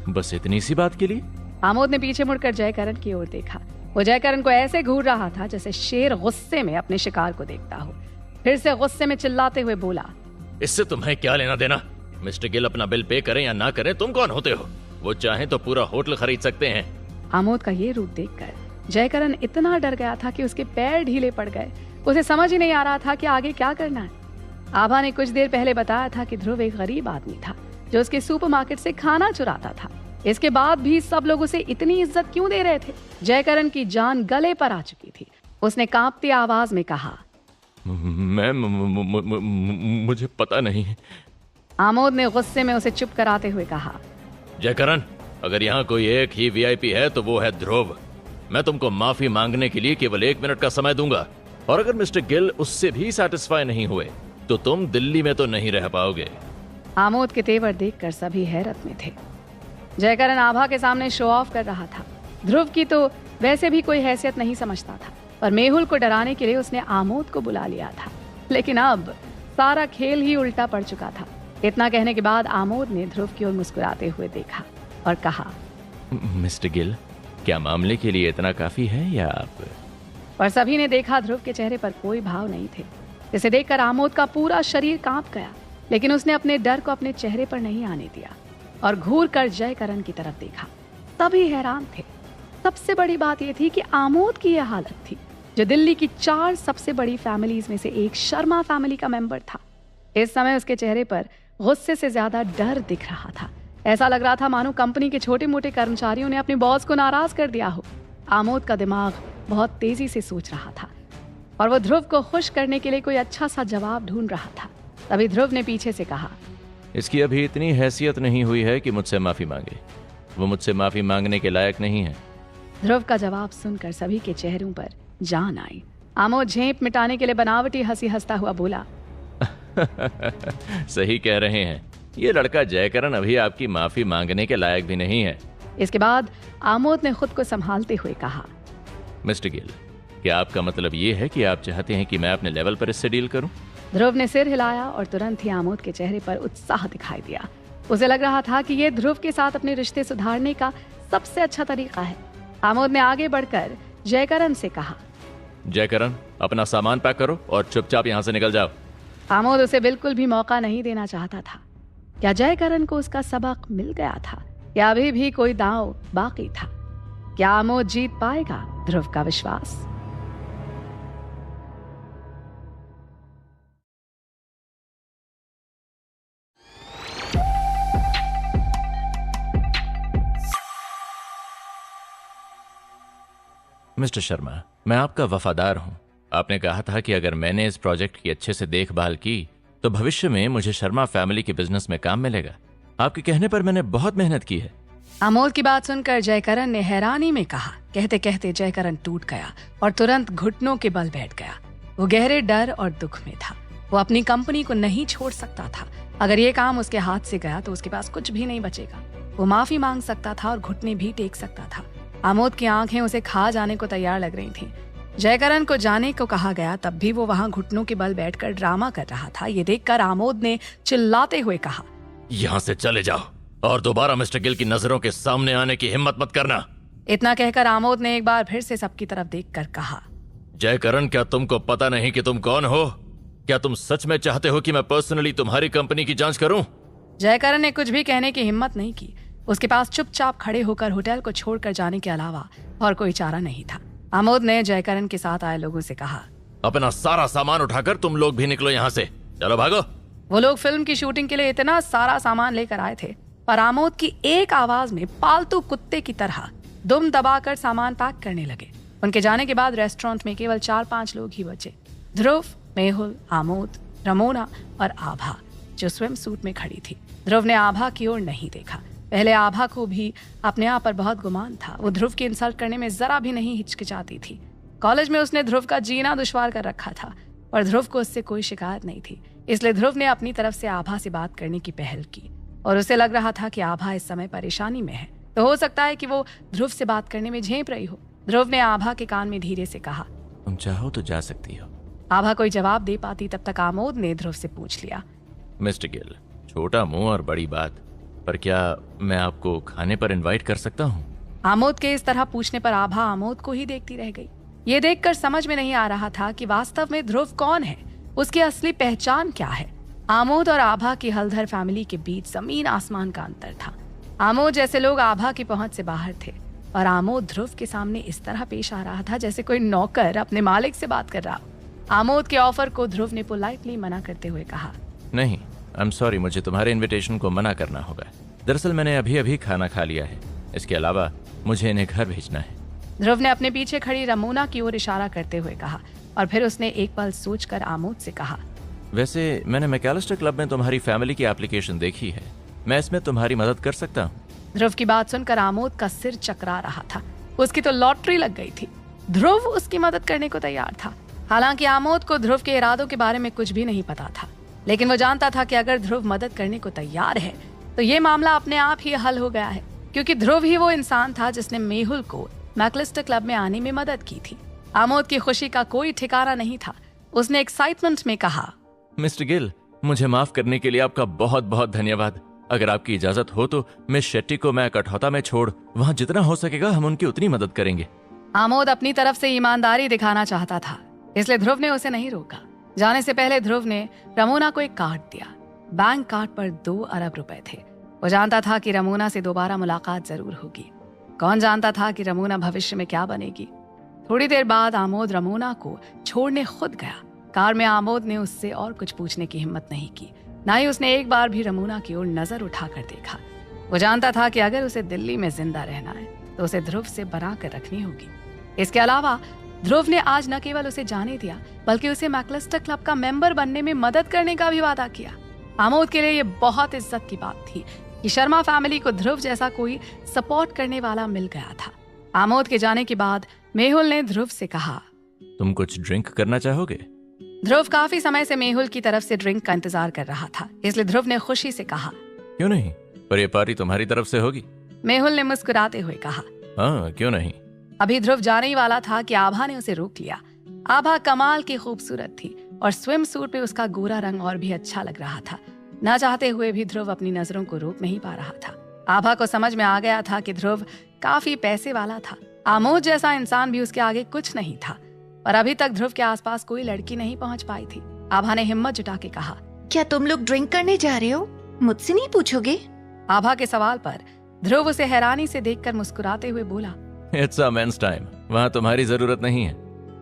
बस इतनी सी बात के लिए? आमोद ने पीछे मुड़कर जयकरण की ओर देखा। वो जयकरण को ऐसे घूर रहा था जैसे शेर गुस्से में अपने शिकार को देखता हो। फिर से गुस्से में चिल्लाते हुए बोला, इससे तुम्हें क्या लेना देना? मिस्टर गिल अपना बिल पे करें या ना करें, तुम कौन होते हो? वो चाहें तो पूरा होटल खरीद सकते हैं। आमोद का ये रूप देखकर जयकरण इतना डर गया था कि उसके पैर ढीले पड़ गए। उसे समझ ही नहीं आ रहा था कि आगे क्या करना है। आभा ने कुछ देर पहले बताया था कि ध्रुव एक गरीब आदमी था जो उसके सुपरमार्केट से खाना चुराता था। इसके बाद भी सब लोग उसे इतनी इज्जत क्यों दे रहे थे? जयकरण की जान गले पर आ चुकी थी। उसने कांपती आवाज में कहा, मुझे पता नहीं। आमोद ने गुस्से में उसे चुप कराते हुए कहा, जयकरण, अगर यहाँ कोई एक ही वीआईपी है तो वो है ध्रुव। मैं तुमको माफी मांगने के लिए केवल 1 मिनट का समय दूंगा, और अगर मिस्टर गिल उससे भी सैटिस्फाई नहीं हुए तो तुम दिल्ली में तो नहीं रह पाओगे। आमोद के तेवर देखकर सभी हैरत में थे। जयकरण आभा के सामने शो ऑफ कर रहा था। ध्रुव की तो वैसे भी कोई हैसियत नहीं समझता था, पर मेहुल को डराने के लिए उसने आमोद को बुला लिया था। लेकिन अब सारा खेल ही उल्टा पड़ चुका था। इतना कहने के बाद आमोद ने ध्रुव की ओर मुस्कुराते हुए देखा और कहा, मिस्टर गिल, क्या मामले के लिए इतना काफी है या आप? पर सभी ने देखा ध्रुव के चेहरे पर कोई भाव नहीं थे, जिसे देखकर आमोद का पूरा शरीर कांप गया। लेकिन उसने अपने डर को अपने चेहरे पर नहीं आने दिया और घूर कर जयकरण की तरफ देखा। सभी हैरान थे। सबसे बड़ी बात यह थी कि आमोद की यह हालत थी, जो दिल्ली की 4 सबसे बड़ी फैमिलीज में से एक शर्मा फैमिली का मेंबर था। इस समय उसके चेहरे पर गुस्से से ज्यादा डर दिख रहा था। ऐसा लग रहा था मानो कंपनी के छोटे मोटे कर्मचारियों ने अपने बॉस को नाराज कर दिया हो। आमोद का दिमाग बहुत तेजी से सोच रहा था और वो ध्रुव को खुश करने के लिए कोई अच्छा सा जवाब ढूंढ रहा था। तभी ध्रुव ने पीछे से कहा, इसकी अभी इतनी हैसियत नहीं हुई है कि मुझसे माफी मांगे। वो मुझसे माफी मांगने के लायक नहीं है। ध्रुव का जवाब सुनकर सभी के चेहरों पर जान आई। आमोद झेप मिटाने के लिए बनावटी हंसी हंसता हुआ बोला, सही कह रहे हैं, ये लड़का जयकरण अभी आपकी माफी मांगने के लायक भी नहीं है। इसके बाद आमोद ने खुद को संभालते हुए कहा, मिस्टर गिल, क्या आपका मतलब ये है कि आप चाहते हैं कि मैं अपने लेवल पर इससे डील करूं? ध्रुव ने सिर हिलाया और तुरंत ही आमोद के चेहरे पर उत्साह दिखाई दिया। उसे लग रहा था कि यह ध्रुव के साथ अपने रिश्ते सुधारने का सबसे अच्छा तरीका है। आमोद ने आगे बढ़कर जयकरण से कहा, जयकरण, अपना सामान पैक करो और चुपचाप यहाँ से निकल जाओ। आमोद उसे बिल्कुल भी मौका नहीं देना चाहता था। क्या जयकरण को उसका सबक मिल गया था या अभी भी कोई दांव बाकी था? क्या आमोद जीत पाएगा ध्रुव का विश्वास? मिस्टर शर्मा, मैं आपका वफादार हूं। आपने कहा था कि अगर मैंने इस प्रोजेक्ट की अच्छे से देखभाल की तो भविष्य में मुझे शर्मा फैमिली के बिजनेस में काम मिलेगा। आपके कहने पर मैंने बहुत मेहनत की है। आमोद की बात सुनकर जयकरण ने हैरानी में कहा। कहते कहते जयकरण टूट गया और तुरंत घुटनों के बल बैठ गया। वो गहरे डर और दुख में था। वो अपनी कंपनी को नहीं छोड़ सकता था। अगर ये काम उसके हाथ से गया तो उसके पास कुछ भी नहीं बचेगा। वो माफी मांग सकता था और घुटने भी टेक सकता था। आमोद की आंखें उसे खा जाने को तैयार लग रही थीं। जयकरण को जाने को कहा गया, तब भी वो वहां घुटनों के बल बैठकर ड्रामा कर रहा था। ये देखकर आमोद ने चिल्लाते हुए कहा, यहाँ से चले जाओ और दोबारा मिस्टर गिल की नजरों के सामने आने की हिम्मत मत करना। इतना कहकर आमोद ने एक बार फिर से सबकी तरफ देखकर कहा, जयकरण, क्या तुमको पता नहीं कि तुम कौन हो? क्या तुम सच में चाहते हो कि मैं पर्सनली तुम्हारी कंपनी की जांच करूं? जयकरण ने कुछ भी कहने की हिम्मत नहीं की। उसके पास चुपचाप खड़े होकर होटल को छोड़कर जाने के अलावा और कोई चारा नहीं था। आमोद ने जयकरण के साथ आए लोगों से कहा, अपना सारा सामान उठाकर तुम लोग भी निकलो यहाँ से। चलो भागो। वो लोग फिल्म की शूटिंग के लिए इतना सारा सामान लेकर आए थे, पर आमोद की एक आवाज में पालतू कुत्ते की तरह दुम दबाकर सामान पैक करने लगे। उनके जाने के बाद रेस्टोरेंट में केवल 4-5 लोग ही बचे। ध्रुव, मेहुल, आमोद, रमोना और आभा, जो स्विम सूट में खड़ी थी। ध्रुव ने आभा की ओर नहीं देखा। पहले आभा को भी अपने आप पर बहुत गुमान था। वो ध्रुव की इंसल्ट करने में जरा भी नहीं हिचकिचाती थी। कॉलेज में उसने ध्रुव का जीना दुश्वार कर रखा था और ध्रुव को उससे कोई शिकायत नहीं थी। इसलिए ध्रुव ने अपनी तरफ से आभा से बात करने की पहल की और उसे लग रहा था कि आभा इस समय परेशानी में है, तो हो सकता है कि वो ध्रुव से बात करने में झेप रही हो। ध्रुव ने आभा के कान में धीरे से कहा, तुम चाहो तो जा सकती हो। आभा कोई जवाब दे पाती तब तक आमोद ने ध्रुव से पूछ लिया, मिस्टर गिल, छोटा मुंह और बड़ी बात, पर क्या मैं आपको खाने पर इनवाइट कर सकता हूँ? आमोद के इस तरह पूछने पर आभा आमोद को ही देखती रह गई। ये देखकर समझ में नहीं आ रहा था कि वास्तव में ध्रुव कौन है, उसकी असली पहचान क्या है। आमोद और आभा की हल्दर फैमिली के बीच जमीन आसमान का अंतर था। आमोद जैसे लोग आभा की पहुंच से बाहर थे और आमोद ध्रुव के सामने इस तरह पेश आ रहा था जैसे कोई नौकर अपने मालिक से बात कर रहा हो। आमोद के ऑफर को ध्रुव ने पोलाइटली मना करते हुए कहा, नहीं, आई एम सॉरी, मुझे तुम्हारे इनविटेशन को मना करना होगा। दरअसल मैंने अभी अभी खाना खा लिया है। इसके अलावा मुझे इन्हें घर भेजना है। ध्रुव ने अपने पीछे खड़ी रमोना की ओर इशारा करते हुए कहा और फिर उसने एक पल सोचकर आमोद से कहा, वैसे मैंने मैकेलिस्टर क्लब में तुम्हारी फैमिली की एप्लीकेशन देखी है। मैं इसमें तुम्हारी मदद कर सकता हूँ। ध्रुव की बात सुनकर आमोद का सिर चकरा रहा था। उसकी तो लॉटरी लग गई थी। ध्रुव उसकी मदद करने को तैयार था। हालांकि आमोद को ध्रुव के इरादों के बारे में कुछ भी नहीं पता था। लेकिन वो जानता था कि अगर ध्रुव मदद करने को तैयार है तो ये मामला अपने आप ही हल हो गया है, क्योंकि ध्रुव ही वो इंसान था जिसने मेहुल को मैकलिस्टर क्लब में आने में मदद की थी। आमोद की खुशी का कोई ठिकाना नहीं था। उसने एक्साइटमेंट में कहा, मिस्टर गिल, मुझे माफ करने के लिए आपका बहुत बहुत धन्यवाद। अगर आपकी इजाजत हो तो मिस शेट्टी को मैं कठौता में छोड़ वहाँ जितना हो सकेगा हम उनकी उतनी मदद करेंगे। आमोद अपनी तरफ से ईमानदारी दिखाना चाहता था, इसलिए ध्रुव ने उसे नहीं रोका। जाने से पहले ध्रुव ने रमोना को एक कार्ड दिया। बैंक कार्ड पर 2 अरब रुपए थे। वो जानता था कि रमोना से दोबारा मुलाकात जरूर होगी। कौन जानता था कि रमोना भविष्य में क्या बनेगी। थोड़ी देर बाद आमोद रमोना को छोड़ने खुद गया। कार में आमोद ने उससे और कुछ पूछने की हिम्मत नहीं की, ना ही उसने एक बार भी रमोना की ओर नजर उठाकर देखा। वो जानता था कि अगर उसे दिल्ली में जिंदा रहना है तो उसे ध्रुव से बना कर रखनी होगी। इसके अलावा ध्रुव ने आज न केवल उसे जाने दिया बल्कि उसे मैकलिस्टर क्लब का मेंबर बनने में मदद करने का भी वादा किया। आमोद के लिए ये बहुत इज्जत की बात थी कि शर्मा फैमिली को ध्रुव जैसा कोई सपोर्ट करने वाला मिल गया था। आमोद के जाने के बाद मेहुल ने ध्रुव से कहा, तुम कुछ ड्रिंक करना चाहोगे? ध्रुव काफी समय से मेहुल की तरफ से ड्रिंक का इंतजार कर रहा था, इसलिए ध्रुव ने खुशी से कहा, क्यों नहीं, पर ये पार्टी तुम्हारी तरफ से होगी। मेहुल ने मुस्कुराते हुए कहा, हाँ क्यों नहीं। अभी ध्रुव जाने ही वाला था कि आभा ने उसे रोक लिया। आभा कमाल की खूबसूरत थी और स्विम सूट पे उसका गोरा रंग और भी अच्छा लग रहा था। ना चाहते हुए भी ध्रुव अपनी नजरों को रोक नहीं पा रहा था। आभा को समझ में आ गया था कि ध्रुव काफी पैसे वाला था। आमोद जैसा इंसान भी उसके आगे कुछ नहीं था, पर अभी तक ध्रुव के आसपास कोई लड़की नहीं पहुंच पाई थी। आभा ने हिम्मत जुटा के कहा, क्या तुम लोग ड्रिंक करने जा रहे हो? मुझसे नहीं पूछोगे? आभा के सवाल पर ध्रुव उसे हैरानी से देखकर मुस्कुराते हुए बोला, इट्स अ मेंस टाइम, वहाँ तुम्हारी जरूरत नहीं है।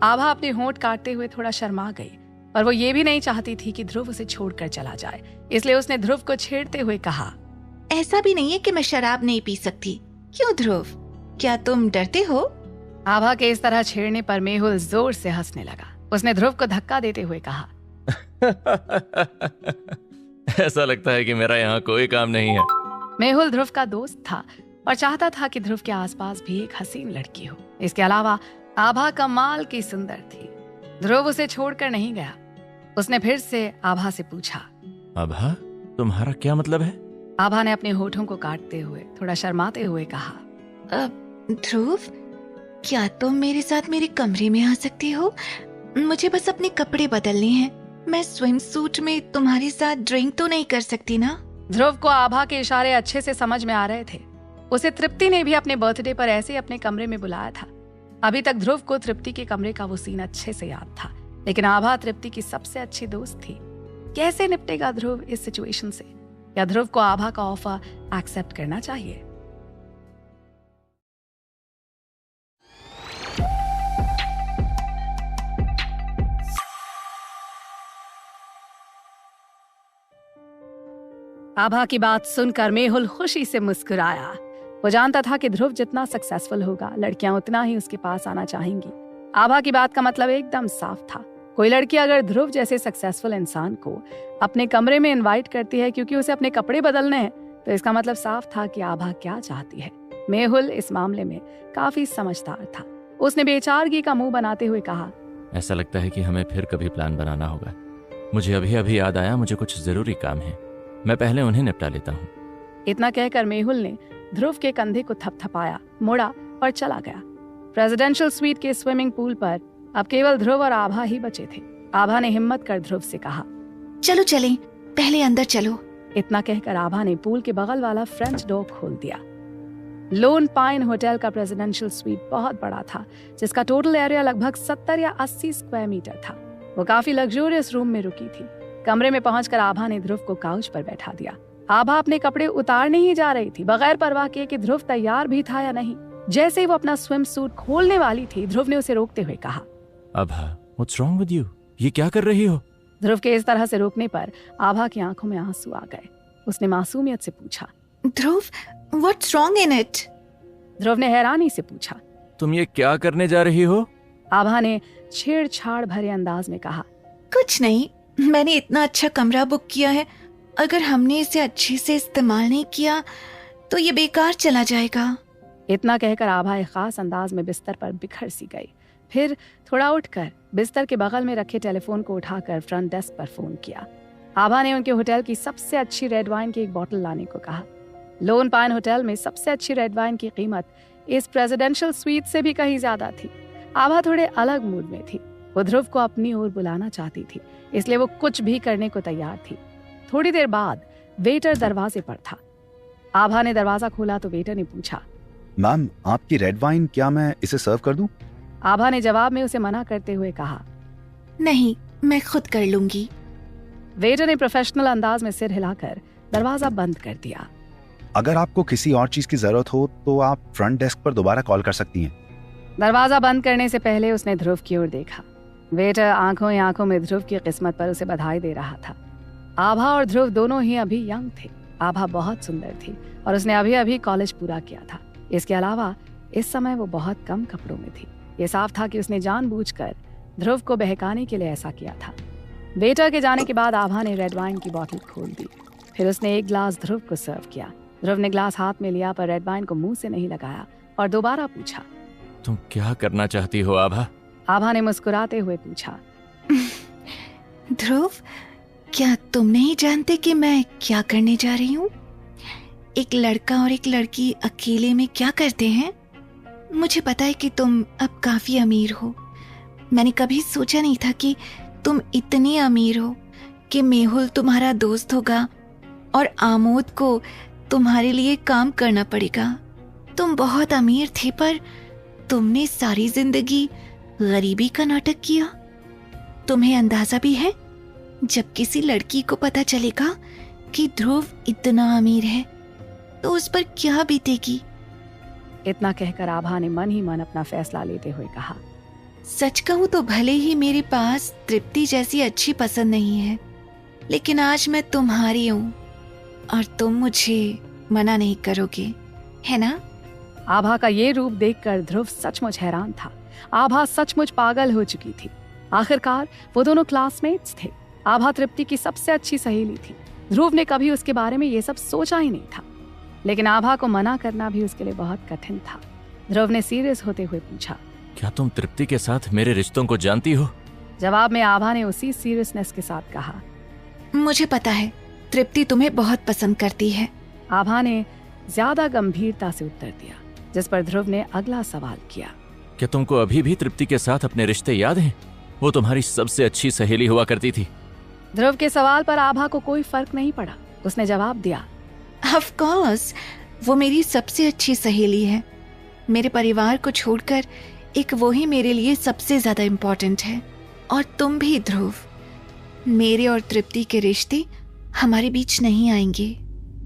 आभा अपने होंठ काटते हुए थोड़ा शर्मा गई, पर वो ये भी नहीं चाहती थी कि ध्रुव उसे छोड़कर चला जाए, इसलिए उसने ध्रुव को छेड़ते हुए कहा, ऐसा भी नहीं है कि मैं शराब नहीं पी सकती। क्यों ध्रुव, क्या तुम डरते हो? आभा के इस तरह छेड़ने पर मेहुल जोर से हंसने लगा। उसने ध्रुव को धक्का देते हुए कहा, ऐसा लगता है कि मेरा यहाँ कोई काम नहीं है। मेहुल ध्रुव का दोस्त था और चाहता था कि ध्रुव के आसपास भी एक हसीन लड़की हो। इसके अलावा आभा कमाल की सुंदर थी। ध्रुव उसे छोड़कर नहीं गया। उसने फिर से आभा से पूछा, आभा, तुम्हारा क्या मतलब है? आभा ने अपने होठों को काटते हुए थोड़ा शर्माते हुए कहा, ध्रुव, क्या तुम मेरे साथ मेरे कमरे में आ सकती हो? मुझे बस अपने कपड़े बदलने हैं। मैं स्विम सूट में तुम्हारे साथ ड्रिंक तो नहीं कर सकती ना? ध्रुव को आभा के इशारे अच्छे से समझ में आ रहे थे। उसे तृप्ति ने भी अपने बर्थडे पर ऐसे अपने कमरे में बुलाया था। अभी तक ध्रुव को तृप्ति के कमरे का वो सीन अच्छे से याद था, लेकिन आभा तृप्ति की सबसे अच्छी दोस्त थी। कैसे निपटेगा ध्रुव इस सिचुएशन से? या ध्रुव को आभा का ऑफर एक्सेप्ट करना चाहिए? आभा की बात सुनकर मेहुल खुशी से मुस्कुराया। वो जानता था कि ध्रुव जितना सक्सेसफुल होगा, लड़कियां उतना ही उसके पास आना चाहेंगी। आभा की बात का मतलब एकदम साफ था। कोई लड़की अगर ध्रुव जैसे सक्सेसफुल इंसान को अपने कमरे में इनवाइट करती है क्योंकि उसे अपने कपड़े बदलने हैं, तो इसका मतलब साफ था कि आभा क्या चाहती है। मेहुल इस मामले में काफी समझदार था। उसने बेचारगी का मुंह बनाते हुए कहा, ऐसा लगता है कि हमें फिर कभी प्लान बनाना होगा। मुझे अभी अभी याद आया, मुझे कुछ जरूरी काम है, मैं पहले उन्हें निपटा लेता हूँ। इतना कहकर मेहुल ने ध्रुव के कंधे को थपथपाया, मुड़ा और चला गया। प्रेसिडेंशियल स्वीट के स्विमिंग पूल पर अब केवल ध्रुव और आभा ही बचे थे। आभा ने हिम्मत कर ध्रुव से कहा, चलो चलें, पहले अंदर चलो। इतना कहकर आभा ने पूल के बगल वाला फ्रेंच डोर खोल दिया। लोन पाइन होटल का प्रेसिडेंशियल स्वीट बहुत बड़ा था, जिसका टोटल एरिया लगभग 70 या 80 स्क्वायर मीटर था। वो काफी लग्जूरियस रूम में रुकी थी। कमरे में पहुंचकर आभा ने ध्रुव को काउच पर बैठा दिया। आभा अपने कपड़े उतारने ही जा रही थी, बगैर परवाह किए कि ध्रुव तैयार भी था या नहीं। जैसे ही वो अपना स्विम सूट खोलने वाली थी, ध्रुव ने उसे रोकते हुए कहा, आभा, व्हाट्स रॉन्ग विद यू? ये क्या कर रही हो? ध्रुव के इस तरह से रोकने पर आभा की आंखों में आंसू आ गए। उसने मासूमियत से पूछा, ध्रुव, व्हाट्स रॉन्ग इन इट? ध्रुव ने हैरानी से पूछा, तुम ये क्या करने जा रही हो? आभा ने छेड़छाड़ भरे अंदाज में कहा, कुछ नहीं, मैंने इतना अच्छा कमरा बुक किया है, अगर हमने इसे अच्छे से इस्तेमाल नहीं किया तो ये बेकार चला जाएगा। इतना कहकर आभा एक खास अंदाज में बिस्तर पर बिखर सी गई। फिर थोड़ा उठकर बिस्तर के बगल में रखे टेलीफोन को उठाकर फ्रंट डेस्क पर फोन किया। आभा ने उनके होटल की सबसे अच्छी रेड वाइन की एक बोतल लाने को कहा। लोन पाइन होटल में सबसे अच्छी रेड वाइन की कीमत इस प्रेसिडेंशियल स्वीट से भी कहीं ज्यादा थी। आभा थोड़े अलग मूड में थी। वो ध्रुव को अपनी ओर बुलाना चाहती थी, इसलिए वो कुछ भी करने को तैयार थी। थोड़ी देर बाद वेटर दरवाजे पर था। आभा ने दरवाजा खोला तो वेटर ने पूछा, मैम आपकी रेड वाइन, क्या मैं इसे सर्व कर दूं? आभा ने जवाब में उसे मना करते हुए कहा, नहीं, मैं खुद कर लूंगी। वेटर ने प्रोफेशनल अंदाज में सिर हिलाकर दरवाजा बंद कर दिया। अगर आपको किसी और चीज की जरूरत हो तो आप फ्रंट डेस्क पर दोबारा कॉल कर सकती हैं। दरवाजा बंद करने से पहले उसने ध्रुव की ओर देखा। वेटर आंखों ही आंखों में ध्रुव की किस्मत पर उसे बधाई दे रहा था। आभा और ध्रुव दोनों ही अभी यंग थे। आभा बहुत सुंदर थी और उसने अभी अभी कॉलेज पूरा किया था। इसके अलावा इस समय वो बहुत कम कपड़ों में थी। ये साफ था कि उसने जानबूझकर ध्रुव को बहकाने के लिए ऐसा किया था। वेटर के जाने के बाद आभा ने रेड वाइन की बोतल खोल दी। फिर उसने एक ग्लास ध्रुव को सर्व किया। ध्रुव ने ग्लास हाथ में लिया पर रेड वाइन को मुंह से नहीं लगाया और दोबारा पूछा, तुम क्या करना चाहती हो आभा? आभा ने मुस्कुराते हुए पूछा, ध्रुव, क्या तुम नहीं जानते कि मैं क्या करने जा रही हूँ? एक लड़का और एक लड़की अकेले में क्या करते हैं? मुझे पता है कि तुम अब काफी अमीर हो। मैंने कभी सोचा नहीं था कि तुम इतने अमीर हो कि मेहुल तुम्हारा दोस्त होगा और आमोद को तुम्हारे लिए काम करना पड़ेगा। तुम बहुत अमीर थे पर तुमने सारी जिंदगी गरीबी का नाटक किया। तुम्हें अंदाजा भी है, जब किसी लड़की को पता चलेगा कि ध्रुव इतना अमीर है तो उस पर क्या बीतेगी। इतना कहकर आभा ने मन ही मन अपना फैसला लेते हुए कहा, सच कहूं तो भले ही मेरे पास तृप्ति जैसी अच्छी पसंद नहीं है, लेकिन आज मैं तुम्हारी हूं और तुम मुझे मना नहीं करोगे, है ना? आभा का ये रूप देखकर ध्रुव सचमुच हैरान था। आभा सचमुच पागल हो चुकी थी। आखिरकार वो दोनों क्लासमेट्स थे। आभा तृप्ति की सबसे अच्छी सहेली थी। ध्रुव ने कभी उसके बारे में ये सब सोचा ही नहीं था, लेकिन आभा को मना करना भी उसके लिए बहुत कठिन था। ध्रुव ने सीरियस होते हुए पूछा, क्या तुम तृप्ति के साथ मेरे रिश्तों को जानती हो? जवाब में आभा ने उसी सीरियसनेस के साथ कहा, मुझे पता है, तृप्ति तुम्हें बहुत पसंद करती है। आभा ने ज्यादा गंभीरता से उत्तर दिया, जिस पर ध्रुव ने अगला सवाल किया, क्या तुमको अभी भी तृप्ति के साथ अपने रिश्ते याद हैं? वो तुम्हारी सबसे अच्छी सहेली हुआ करती थी। ध्रुव के सवाल पर आभा को कोई फर्क नहीं पड़ा। उसने जवाब दिया, ऑफ कोर्स, वो मेरी सबसे अच्छी सहेली है। मेरे परिवार को छोड़कर एक वो ही मेरे लिए सबसे ज्यादा इम्पोर्टेंट है। और तुम भी ध्रुव, मेरे और तृप्ति के रिश्ते हमारे बीच नहीं आएंगे।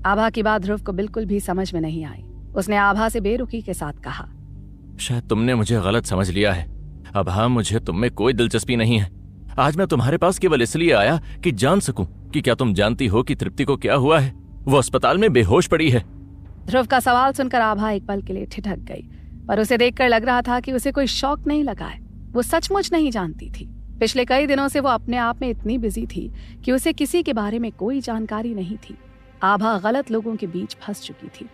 आभा की बात ध्रुव को बिल्कुल भी समझ में नहीं आई। उसने आभा से बेरुखी के साथ कहा, शायद तुमने मुझे गलत समझ लिया है। अब हाँ, मुझे तुम में कोई दिलचस्पी नहीं है। आज मैं तुम्हारे पास केवल इसलिए आया कि जान सकूं कि क्या तुम जानती हो कि तृप्ति को क्या हुआ है। वो अस्पताल में बेहोश पड़ी है। ध्रुव का सवाल सुनकर आभा एक पल के लिए ठिठक गई, पर उसे देखकर लग रहा था कि उसे कोई शौक नहीं लगा है। वो सचमुच नहीं जानती थी। पिछले कई दिनों से वो अपने आप में इतनी बिजी थी कि उसे किसी के बारे में कोई जानकारी नहीं थी। आभा गलत लोगों के बीच फंस चुकी थी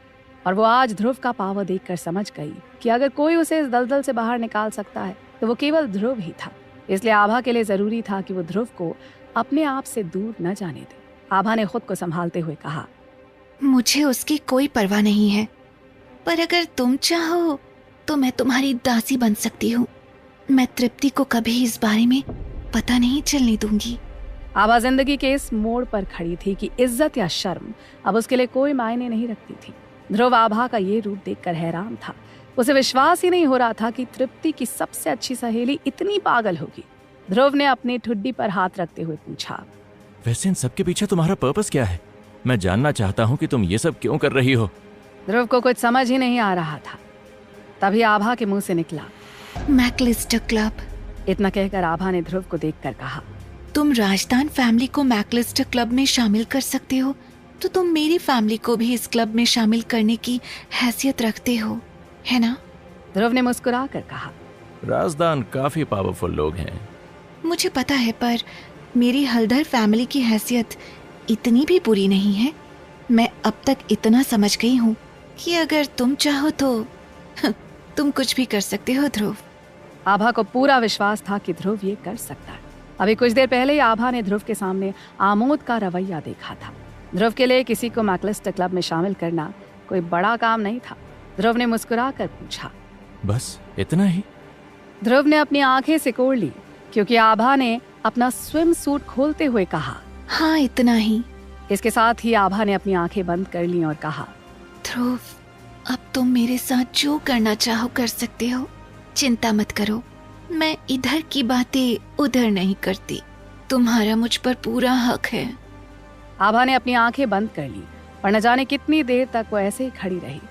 और वो आज ध्रुव का पावर देखकर समझ गई कि अगर कोई उसे इस दलदल से बाहर निकाल सकता है तो वो केवल ध्रुव ही था। इसलिए आभा के लिए जरूरी था कि वो ध्रुव को अपने आप से दूर न जाने दे। आभा ने खुद को संभालते हुए कहा, मुझे उसकी कोई परवाह नहीं है, पर अगर तुम चाहो तो मैं तुम्हारी दासी बन सकती हूँ। मैं तृप्ति को कभी इस बारे में पता नहीं चलने दूंगी। आभा जिंदगी के इस मोड़ पर खड़ी थी कि इज्जत या शर्म अब उसके लिए कोई मायने नहीं रखती थी। ध्रुव आभा का ये रूप देखकर हैरान था। उसे विश्वास ही नहीं हो रहा था कि तृप्ति की सबसे अच्छी सहेली इतनी पागल होगी। ध्रुव ने अपनी ठुड्डी पर हाथ रखते हुए पूछा, वैसे इन सब के पीछे तुम्हारा पर्पस क्या है? मैं जानना चाहता हूँ कि तुम ये सब क्यों कर रही हो। ध्रुव को कुछ समझ ही नहीं आ रहा था। तभी आभा के मुंह से निकला, मैकलिस्टर क्लब। इतना कहकर आभा ने ध्रुव को देखकर कहा, तुम राजस्थान फैमिली को मैकलिस्टर क्लब में शामिल कर सकते हो तो तुम मेरी फैमिली को भी इस क्लब में शामिल करने की हैसियत रखते हो, है ना? ध्रुव ने मुस्कुरा कर कहा, राजदान काफी पावरफुल लोग हैं। मुझे पता है, पर मेरी हल्दर फैमिली की हैसियत इतनी भी बुरी नहीं है। मैं अब तक इतना समझ गई हूँ कि अगर तुम चाहो तो तुम कुछ भी कर सकते हो ध्रुव। आभा को पूरा विश्वास था कि ध्रुव ये कर सकता है अभी कुछ देर पहले ही आभा ने ध्रुव के सामने आमोद का रवैया देखा था। ध्रुव के लिए किसी को मैकलिस्टर क्लब में शामिल करना कोई बड़ा काम नहीं था। ध्रुव ने मुस्कुराकर पूछा, बस इतना ही? ध्रुव ने अपनी आंखें सिकोड़ ली क्योंकि आभा ने अपना स्विम सूट खोलते हुए कहा, हाँ इतना ही। इसके साथ ही आभा ने अपनी आंखें बंद कर ली और कहा, ध्रुव, अब तुम मेरे साथ जो करना चाहो कर सकते हो, चिंता मत करो। मैं इधर की बातें उधर नहीं करती, तुम्हारा मुझ पर पूरा हक है। आभा ने अपनी आंखें बंद कर ली और न जाने कितनी देर तक वो ऐसे ही खड़ी रही।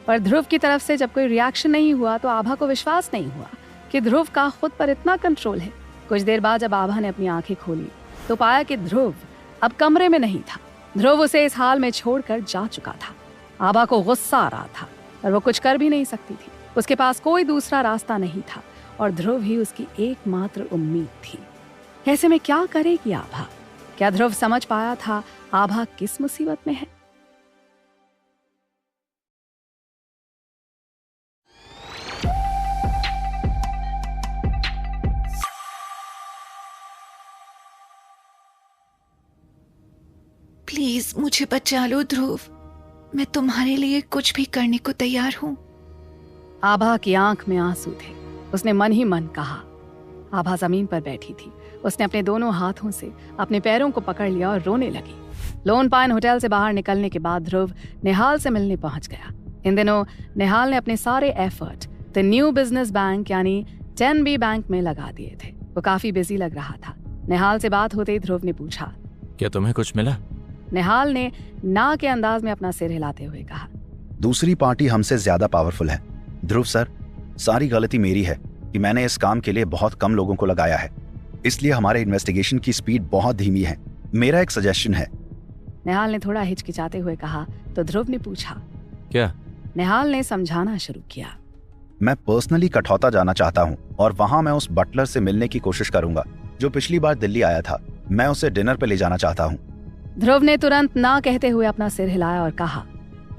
पर ध्रुव की तरफ से जब कोई रिएक्शन नहीं हुआ तो आभा को विश्वास नहीं हुआ कि ध्रुव का खुद पर इतना कंट्रोल है। कुछ देर बाद जब आभा ने अपनी आंखें खोली तो पाया कि ध्रुव अब कमरे में नहीं था। ध्रुव उसे इस हाल में छोड़कर जा चुका था। आभा को गुस्सा आ रहा था और वो कुछ कर भी नहीं सकती थी। उसके पास कोई दूसरा रास्ता नहीं था और ध्रुव ही उसकी एकमात्र उम्मीद थी। ऐसे में क्या करेगी आभा? क्या ध्रुव समझ पाया था आभा किस मुसीबत में है? प्लीज मुझे बचा लो ध्रुव, मैं तुम्हारे लिए कुछ भी करने को तैयार हूँ। आभा की आंख में आंसू थे। उसने मन ही मन कहा। आभा जमीन पर बैठी थी। उसने अपने दोनों हाथों से अपने पैरों को पकड़ लिया और रोने लगी। लोन पाइन होटल से बाहर निकलने के बाद ध्रुव निहाल से मिलने पहुंच गया। इन दिनों निहाल ने अपने सारे effort the new business bank यानी 10B बैंक में लगा दिए थे। वो काफी बिजी लग रहा था। निहाल से बात होते ही ध्रुव ने पूछा, क्या तुम्हें कुछ मिला? निहाल ने ना के अंदाज में अपना सिर हिलाते हुए कहा, दूसरी पार्टी हमसे ज्यादा पावरफुल है। ध्रुव सर, सारी गलती मेरी है कि मैंने इस काम के लिए बहुत कम लोगों को लगाया है, इसलिए हमारे इन्वेस्टिगेशन की स्पीड बहुत धीमी है। मेरा एक सजेशन है। निहाल ने थोड़ा हिचकिचाते हुए कहा तो ध्रुव ने पूछा, क्या? निहाल ने समझाना शुरू किया, मैं पर्सनली कठौता जाना चाहता हूँ और वहां मैं उस बटलर से मिलने की कोशिश करूंगा जो पिछली बार दिल्ली आया था। मैं उसे डिनर पे ले जाना चाहता हूँ। ध्रुव ने तुरंत ना कहते हुए अपना सिर हिलाया और कहा,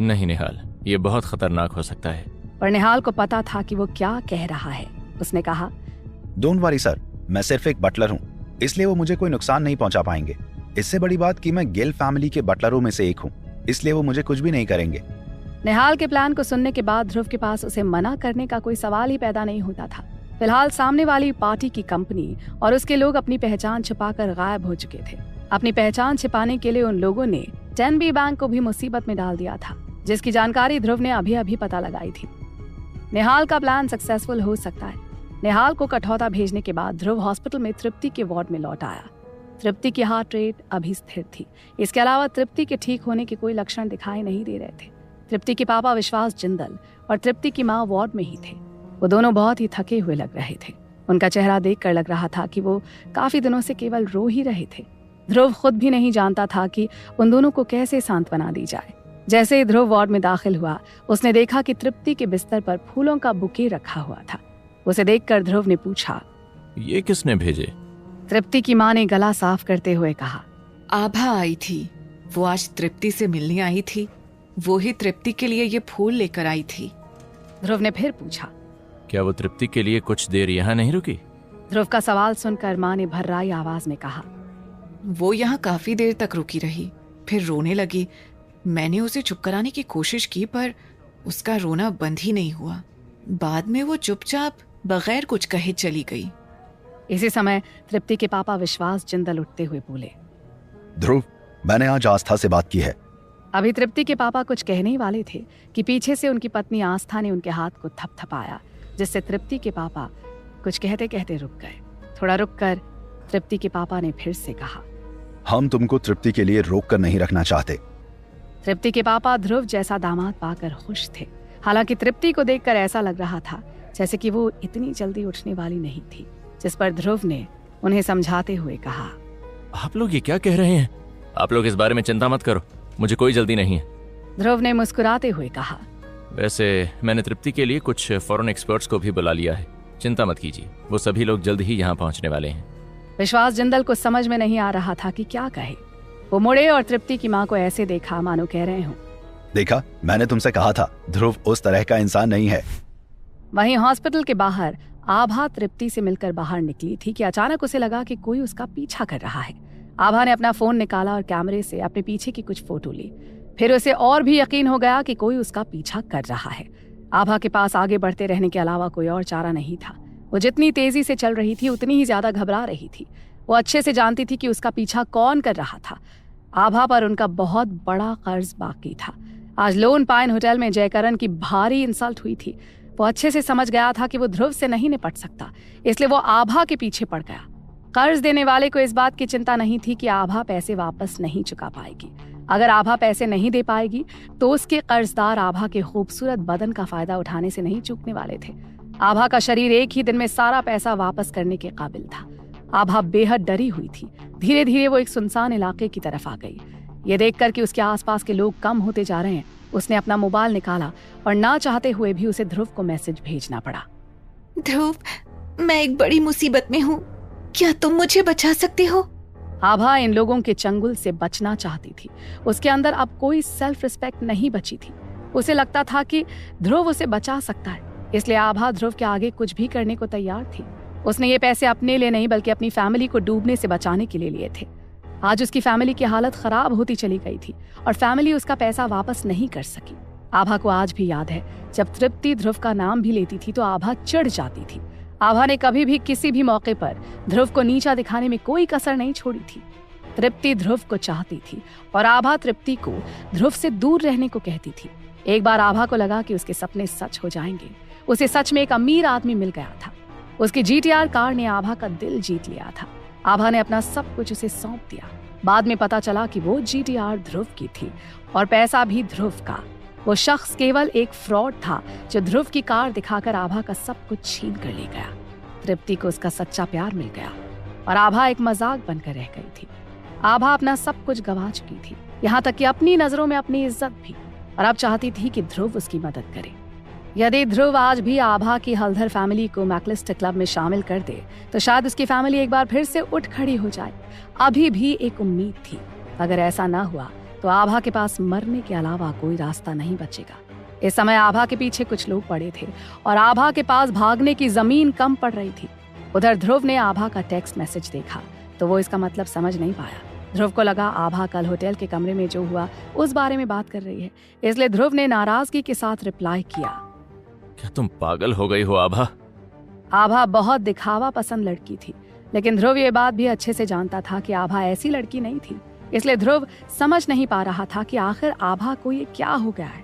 नहीं निहाल, ये बहुत खतरनाक हो सकता है। पर निहाल को पता था कि वो क्या कह रहा है। उसने कहा, डोंट वरी सर, मैं सिर्फ एक बटलर हूँ, इसलिए वो मुझे कोई नुकसान नहीं पहुंचा पाएंगे। इससे बड़ी बात कि मैं गिल फैमिली के बटलरों में से एक हूँ, इसलिए वो मुझे कुछ भी नहीं करेंगे। निहाल के प्लान को सुनने के बाद ध्रुव के पास उसे मना करने का कोई सवाल ही पैदा नहीं होता था। फिलहाल सामने वाली पार्टी की कंपनी और उसके लोग अपनी पहचान छुपाकर गायब हो चुके थे। अपनी पहचान छिपाने के लिए उन लोगों ने 10B बैंक को भी मुसीबत में डाल दिया था, जिसकी जानकारी ध्रुव ने अभी अभी पता लगाई थी। निहाल का प्लान सक्सेसफुल हो सकता है। निहाल को कठौता भेजने के बाद ध्रुव हॉस्पिटल में तृप्ति के वार्ड में लौट आया। तृप्ति की हार्ट रेट अभी स्थिर थी। इसके अलावा तृप्ति के ठीक होने के कोई लक्षण दिखाई नहीं दे रहे थे। तृप्ति के पापा विश्वास जिंदल और तृप्ति की माँ वार्ड में ही थे। वो दोनों बहुत ही थके हुए लग रहे थे। उनका चेहरा देखकर लग रहा था कि वो काफी दिनों से केवल रो ही रहे थे। ध्रुव खुद भी नहीं जानता था कि उन दोनों को कैसे सांत्वना दी जाए। जैसे ही ध्रुव वार्ड में दाखिल हुआ, उसने देखा कि तृप्ति के बिस्तर पर फूलों का बुके रखा हुआ था। उसे देखकर ध्रुव ने पूछा, ये किसने भेजे? तृप्ति की माँ ने गला साफ करते हुए कहा, आभा आई थी। वो आज तृप्ति से मिलने आई थी। वो ही तृप्ति के लिए ये फूल लेकर आई थी। ध्रुव ने फिर पूछा, क्या वो तृप्ति के लिए कुछ देर यहाँ नहीं रुकी? ध्रुव का सवाल सुनकर माँ ने भर्राई आवाज में कहा, वो यहाँ काफी देर तक रुकी रही, फिर रोने लगी। मैंने उसे चुप कराने की कोशिश की पर उसका रोना बंद ही नहीं हुआ। बाद में वो चुपचाप बगैर कुछ कहे चली गई। इसी समय तृप्ति के पापा विश्वास जिंदल उठते हुए बोले, ध्रुव, मैंने आज आस्था से बात की है। अभी तृप्ति के पापा कुछ कहने ही वाले थे कि पीछे से उनकी पत्नी आस्था ने उनके हाथ को थपथपाया, जिससे तृप्ति के पापा कुछ कहते कहते रुक गए। थोड़ा रुककर तृप्ति के पापा ने फिर से कहा, हम तुमको तृप्ति के लिए रोक कर नहीं रखना चाहते। तृप्ति के पापा ध्रुव जैसा दामाद पाकर खुश थे। हालांकि तृप्ति को देखकर ऐसा लग रहा था जैसे कि वो इतनी जल्दी उठने वाली नहीं थी, जिस पर ध्रुव ने उन्हें समझाते हुए कहा, आप लोग ये क्या कह रहे हैं? आप लोग इस बारे में चिंता मत करो, मुझे कोई जल्दी नहीं है। ध्रुव ने मुस्कुराते हुए कहा, वैसे मैंने तृप्ति के लिए कुछ फॉरेन एक्सपर्ट्स को भी बुला लिया है। चिंता मत कीजिए, वो सभी लोग जल्द ही यहाँ पहुँचने वाले हैं। विश्वास जिंदल को समझ में नहीं आ रहा था कि क्या कहे। वो मुड़े और तृप्ति की माँ को ऐसे देखा मानो कह रहे हो, देखा, मैंने तुमसे कहा था ध्रुव उस तरह का इंसान नहीं है। वहीं हॉस्पिटल के बाहर आभा तृप्ति से मिलकर बाहर निकली थी कि अचानक उसे लगा कि कोई उसका पीछा कर रहा है। आभा ने अपना फोन निकाला और कैमरे से अपने पीछे की कुछ फोटो ली। फिर उसे और भी यकीन हो गया कि कोई उसका पीछा कर रहा है। आभा के पास आगे बढ़ते रहने के अलावा कोई और चारा नहीं था। वो जितनी तेजी से चल रही थी उतनी ही ज्यादा घबरा रही थी। वो अच्छे से जानती थी कि उसका पीछा कौन कर रहा था। आभा पर उनका बहुत बड़ा कर्ज बाकी था। आज लोन पाइन होटल में जयकरण की भारी इंसल्ट हुई थी। वो अच्छे से समझ गया था कि वो ध्रुव से नहीं निपट सकता, इसलिए वो आभा के पीछे पड़ गया। कर्ज देने वाले को इस बात की चिंता नहीं थी कि आभा पैसे वापस नहीं चुका पाएगी। अगर आभा पैसे नहीं दे पाएगी तो उसके कर्जदार आभा के खूबसूरत बदन का फायदा उठाने से नहीं चूकने वाले थे। आभा का शरीर एक ही दिन में सारा पैसा वापस करने के काबिल था। आभा बेहद डरी हुई थी। धीरे धीरे वो एक सुनसान इलाके की तरफ आ गई। ये देखकर कि उसके आसपास के लोग कम होते जा रहे हैं, उसने अपना मोबाइल निकाला और ना चाहते हुए भी उसे ध्रुव को मैसेज भेजना पड़ा। ध्रुव, मैं एक बड़ी मुसीबत में हूँ, क्या तुम मुझे बचा सकते हो? आभा इन लोगों के चंगुल से बचना चाहती थी। उसके अंदर अब कोई सेल्फ रिस्पेक्ट नहीं बची थी। उसे लगता था कि ध्रुव उसे बचा सकता है, इसलिए आभा ध्रुव के आगे कुछ भी करने को तैयार थी। उसने ये पैसे अपने लिए नहीं बल्कि अपनी फैमिली को डूबने से बचाने के लिए लिए थे। आज उसकी फैमिली की हालत खराब होती चली गई थी और फैमिली उसका पैसा वापस नहीं कर सकी। आभा को आज भी याद है, जब तृप्ति ध्रुव का नाम भी लेती थी तो आभा चिढ़ जाती थी। आभा ने कभी भी किसी भी मौके पर ध्रुव को नीचा दिखाने में कोई कसर नहीं छोड़ी थी। तृप्ति ध्रुव को चाहती थी और आभा तृप्ति को ध्रुव से दूर रहने को कहती थी। एक बार आभा को लगा कि उसके सपने सच हो जाएंगे। उसे सच में एक अमीर आदमी मिल गया था। उसकी GTR कार ने आभा का दिल जीत लिया था। आभा ने अपना सब कुछ उसे सौंप दिया। बाद में पता चला कि वो GTR ध्रुव की थी और पैसा भी ध्रुव का। वो शख्स केवल एक फ्रॉड था जो ध्रुव की कार दिखाकर आभा का सब कुछ छीन कर ले गया। तृप्ति को उसका सच्चा प्यार मिल गया और आभा एक मजाक बनकर रह गई थी। आभा अपना सब कुछ गंवा चुकी थी, यहाँ तक कि अपनी नजरों में अपनी इज्जत भी, और अब चाहती थी कि ध्रुव उसकी मदद करे। यदि ध्रुव आज भी आभा की हल्दर फैमिली को मैकलिस्टर क्लब में शामिल कर दे तो शायद उसकी फैमिली एक बार फिर से उठ खड़ी हो जाए। अभी भी एक उम्मीद थी। अगर ऐसा ना हुआ तो आभा के पास मरने के अलावा कोई रास्ता नहीं बचेगा। इस समय आभा के पीछे कुछ लोग पड़े थे और आभा के पास भागने की जमीन कम पड़ रही थी। उधर ध्रुव ने आभा का टेक्स्ट मैसेज देखा तो वो इसका मतलब समझ नहीं पाया। ध्रुव को लगा आभा कल होटल के कमरे में जो हुआ उस बारे में बात कर रही है, इसलिए ध्रुव ने नाराजगी के साथ रिप्लाई किया, क्या तुम पागल हो गई हो आभा? आभा बहुत दिखावा पसंद लड़की थी, लेकिन ध्रुव ये बात भी अच्छे से जानता था कि आभा ऐसी लड़की नहीं थी। इसलिए ध्रुव समझ नहीं पा रहा था कि आखिर आभा को ये क्या हो गया है।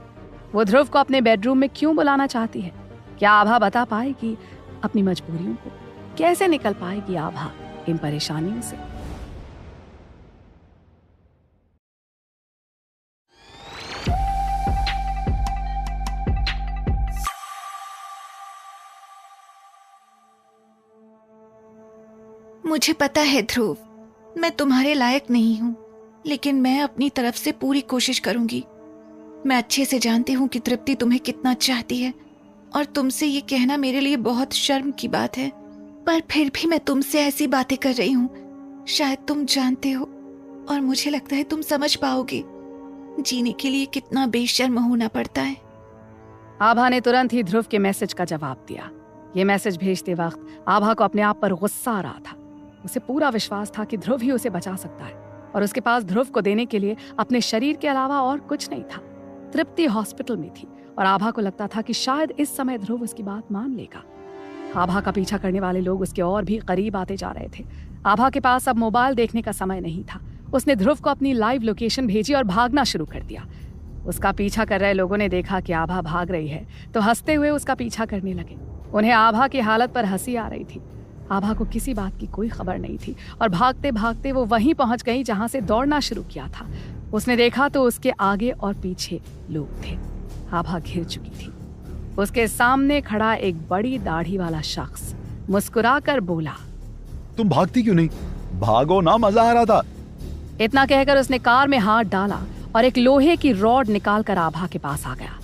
वो ध्रुव को अपने बेडरूम में क्यों बुलाना चाहती है? क्या आभा बता पाएगी अपनी मजबूरियों को? कैसे निकल पाएगी आभा इन परेशानियों से? मुझे पता है ध्रुव, मैं तुम्हारे लायक नहीं हूँ, लेकिन मैं अपनी तरफ से पूरी कोशिश करूंगी। मैं अच्छे से जानती हूँ कि तृप्ति तुम्हें कितना चाहती है और तुमसे ये कहना मेरे लिए बहुत शर्म की बात है, पर फिर भी मैं तुमसे ऐसी बातें कर रही हूँ। शायद तुम जानते हो और मुझे लगता है तुम समझ पाओगे जीने के लिए कितना बेशर्म होना पड़ता है। आभा ने तुरंत ही ध्रुव के मैसेज का जवाब दिया। ये मैसेज भेजते वक्त आभा को अपने आप पर गुस्सा आ रहा था। उसे पूरा विश्वास था कि ध्रुव ही उसे बचा सकता है और उसके पास ध्रुव को देने के लिए अपने शरीर के अलावा और कुछ नहीं था। तृप्ति हॉस्पिटल में थी और आभा को लगता था कि शायद इस समय ध्रुव उसकी बात मान लेगा। आभा का पीछा करने वाले लोग उसके और भी करीब आते जा रहे थे। आभा के पास अब मोबाइल देखने का समय नहीं था। उसने ध्रुव को अपनी लाइव लोकेशन भेजी और भागना शुरू कर दिया। उसका पीछा कर रहे लोगों ने देखा कि आभा भाग रही है तो हंसते हुए उसका पीछा करने लगे। उन्हें आभा की हालत पर हंसी आ रही थी। आभा को किसी बात की कोई खबर नहीं थी और भागते भागते वो वहीं पहुंच गई जहां से दौड़ना शुरू किया था। उसने देखा तो उसके आगे और पीछे लोग थे। आभा घिर चुकी थी। उसके सामने खड़ा एक बड़ी दाढ़ी वाला शख्स मुस्कुराकर बोला, तुम भागती क्यों नहीं? भागो ना, मजा आ रहा था। इतना कहकर उसने कार में हाथ डाला और एक लोहे की रॉड निकालकर आभा के पास आ गया।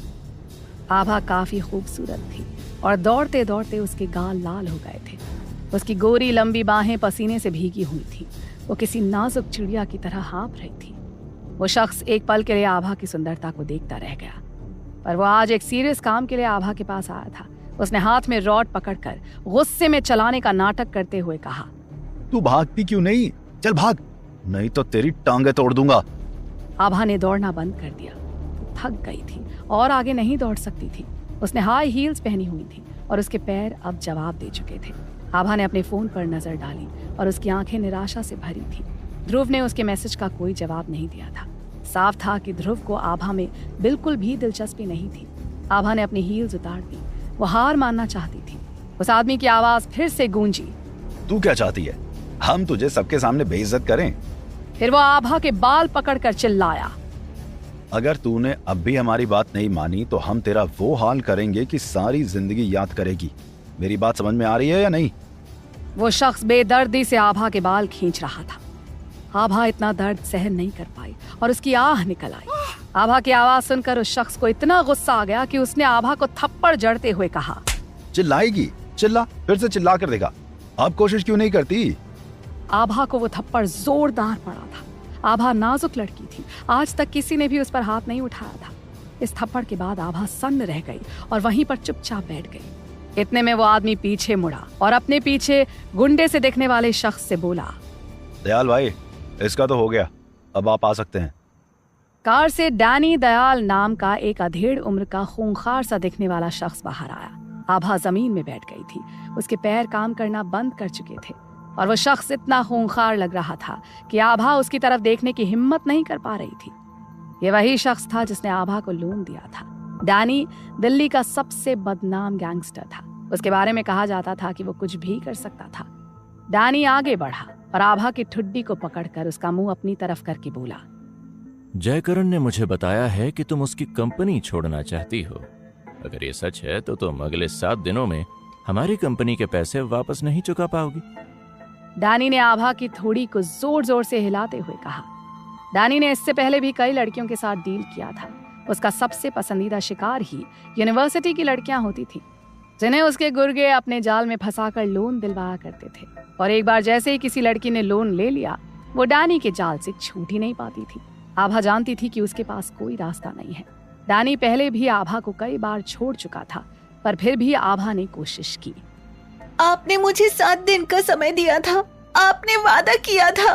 आभा काफी खूबसूरत थी और दौड़ते दौड़ते उसके गाल लाल हो गए थे। उसकी गोरी लंबी बाहें पसीने से भीगी हुई थी। वो किसी नाजुक चिड़िया की तरह हाँफ रही थी। वो शख्स एक पल के लिए आभा की सुंदरता को देखता रह गया, पर वो आज एक सीरियस काम के लिए आभा के पास आया था। उसने हाथ में रॉड पकड़कर गुस्से में चलाने का नाटक करते हुए कहा, तू भागती क्यों नहीं? चल भाग, नहीं तो तेरी टांगे तोड़ दूंगा। आभा ने दौड़ना बंद कर दिया। थक गई थी और आगे नहीं दौड़ सकती थी। उसने हाई हील्स पहनी हुई थी और उसके पैर अब जवाब दे चुके थे। आभा ने अपने फोन पर नजर डाली और उसकी आंखें निराशा से भरी थी। ध्रुव ने उसके मैसेज का कोई जवाब नहीं दिया था। साफ था कि ध्रुव को आभा में बिल्कुल भी दिलचस्पी नहीं थी। आभा ने अपनी हील्स उतार दी। वो हार मानना चाहती थी। उस आदमी की आवाज फिर से गूंजी, तू क्या चाहती है? हम तुझे सबके सामने बेइज्जत करें? फिर वो आभा के बाल पकड़कर चिल्लाया, अगर तूने अब भी हमारी बात नहीं मानी तो हम तेरा वो हाल करेंगे कि सारी जिंदगी याद करेगी। मेरी बात समझ में आ रही है या नहीं? वो शख्स बेदर्दी से आभा के बाल खींच रहा था। आभा इतना दर्द सहन नहीं कर पाई और उसकी आह निकल आई। आभा की आवाज सुनकर उस शख्स को इतना गुस्सा आ गया कि उसने आभा को थप्पड़ जड़ते हुए कहा, चिल्लाएगी? चिल्ला, फिर से चिल्ला कर देखा। आप कोशिश क्यों नहीं करती? आभा को वो थप्पड़ जोरदार पड़ा था। आभा नाजुक लड़की थी। आज तक किसी ने भी उस पर हाथ नहीं उठाया था। इस थप्पड़ के बाद आभा सन्न रह गई और वहीं पर चुपचाप बैठ गई। इतने में वो आदमी पीछे मुड़ा और अपने पीछे गुंडे से दिखने वाले शख्स से बोला, दयाल भाई, इसका तो हो गया, अब आप आ सकते हैं। कार से डैनी दयाल नाम का एक अधेड़ उम्र का खूंखार सा दिखने वाला शख्स बाहर आया। आभा जमीन में बैठ गई थी। उसके पैर काम करना बंद कर चुके थे और वो शख्स इतना खूंखार लग रहा था कि आभा उसकी तरफ देखने की हिम्मत नहीं कर पा रही थी। ये वही शख्स था जिसने आभा को लोन दिया था। डैनी दिल्ली का सबसे बदनाम गैंगस्टर था। उसके बारे में कहा जाता था कि वो कुछ भी कर सकता था। डैनी आगे बढ़ा और आभा की ठुड्डी को पकड़कर उसका मुंह अपनी तरफ करके बोला, जयकरण ने मुझे बताया है कि तुम उसकी कंपनी छोड़ना चाहती हो। अगर ये सच है तो तुम अगले 7 दिनों में हमारी कंपनी के पैसे वापस नहीं चुका पाओगी। डैनी ने आभा की थोड़ी को जोर जोर से हिलाते हुए कहा। डैनी ने इससे पहले भी कई लड़कियों के साथ डील किया था। उसका सबसे पसंदीदा शिकार ही यूनिवर्सिटी की लड़कियां होती थी, जिन्हें उसके गुर्गे अपने जाल में फंसाकर लोन दिलवाया करते थे। और एक बार जैसे ही किसी लड़की ने लोन ले लिया, वो डैनी के जाल से छूट ही नहीं पाती थी। आभा जानती थी कि उसके पास कोई रास्ता नहीं है। डैनी पहले भी आभा को कई बार छोड़ चुका था, पर फिर भी आभा ने कोशिश की। आपने मुझे 7 दिन का समय दिया था, आपने वादा किया था।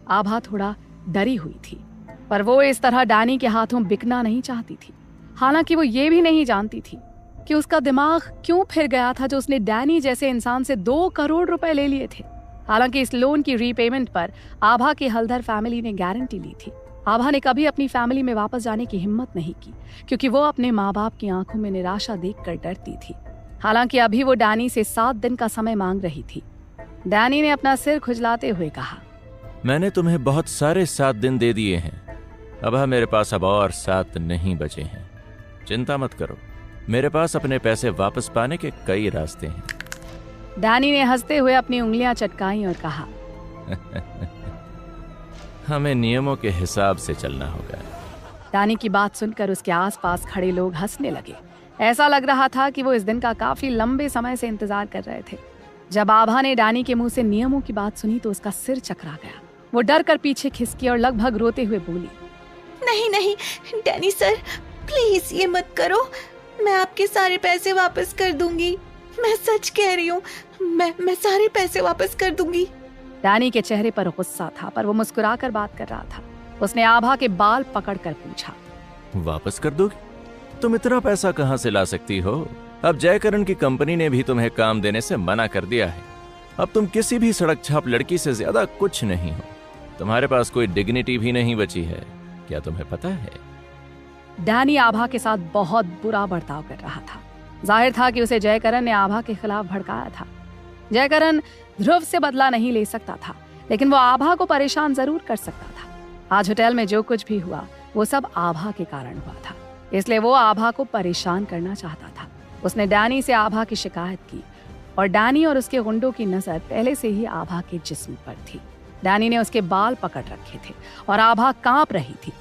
आभा थोड़ा डरी हुई थी, पर वो इस तरह डैनी के हाथों बिकना नहीं चाहती थी। हालांकि वो ये भी नहीं जानती थी कि उसका दिमाग क्यों फिर गया था जो उसने डैनी जैसे इंसान से 2 करोड़ रुपए ले लिए थे। हालांकि इस लोन की रीपेमेंट पर आभा की हल्दर फैमिली ने गारंटी ली थी। आभा ने कभी अपनी फैमिली में वापस जाने की हिम्मत नहीं की, क्योंकि वो अपने माँ बाप की आंखों में निराशा देखकर डरती थी। हालांकि अभी वो डैनी से 7 दिन का समय मांग रही थी। डैनी ने अपना सिर खुजलाते हुए कहा, मैंने तुम्हें बहुत सारे 7 दिन दे दिए हैं। अब मेरे पास अब और 7 नहीं बचे हैं। चिंता मत करो, मेरे पास अपने पैसे वापस पाने के कई रास्ते हैं। डैनी ने हंसते हुए अपनी उंगलियां चटकाई और कहा, हमें नियमों के हिसाब से चलना होगा। डैनी की बात सुनकर उसके आसपास खड़े लोग हंसने लगे। ऐसा लग रहा था कि वो इस दिन का काफी लंबे समय से इंतजार कर रहे थे। जब आभा ने डैनी के मुंह से नियमों की बात सुनी तो उसका सिर चकरा गया। वो डर कर पीछे खिसकी और लगभग रोते हुए बोली, नहीं नहीं डैनी सर, प्लीज ये मत करो। मैं आपके सारे पैसे वापस कर दूंगी। मैं सच कह रही हूँ, मैं सारे पैसे वापस कर दूंगी। डैनी के चेहरे पर गुस्सा था, पर वो मुस्कुराकर बात कर रहा था। उसने आभा के बाल पकड़कर पूछा, वापस कर दोगी? तुम इतना पैसा कहाँ से ला सकती हो? अब जयकरण की कंपनी ने भी तुम्हें काम देने से मना कर दिया है। अब तुम किसी भी सड़क छाप लड़की से ज्यादा कुछ नहीं हो। तुम्हारे पास कोई डिग्निटी भी नहीं बची है, क्या तुम्हें पता है? डैनी आभा के साथ बहुत बुरा बर्ताव कर रहा था। जाहिर था कि उसे जयकरण ने आभा के खिलाफ भड़काया था। जयकरण ध्रुव से बदला नहीं ले सकता था, लेकिन वो आभा को परेशान जरूर कर सकता था। आज होटल में जो कुछ भी हुआ वो सब आभा के कारण हुआ था, इसलिए वो आभा को परेशान करना चाहता था। उसने डैनी से आभा की शिकायत की और डैनी और उसके गुंडों की नजर पहले से ही आभा के जिस्म पर थी। डैनी ने उसके बाल पकड़ रखे थे और आभा कांप रही थी।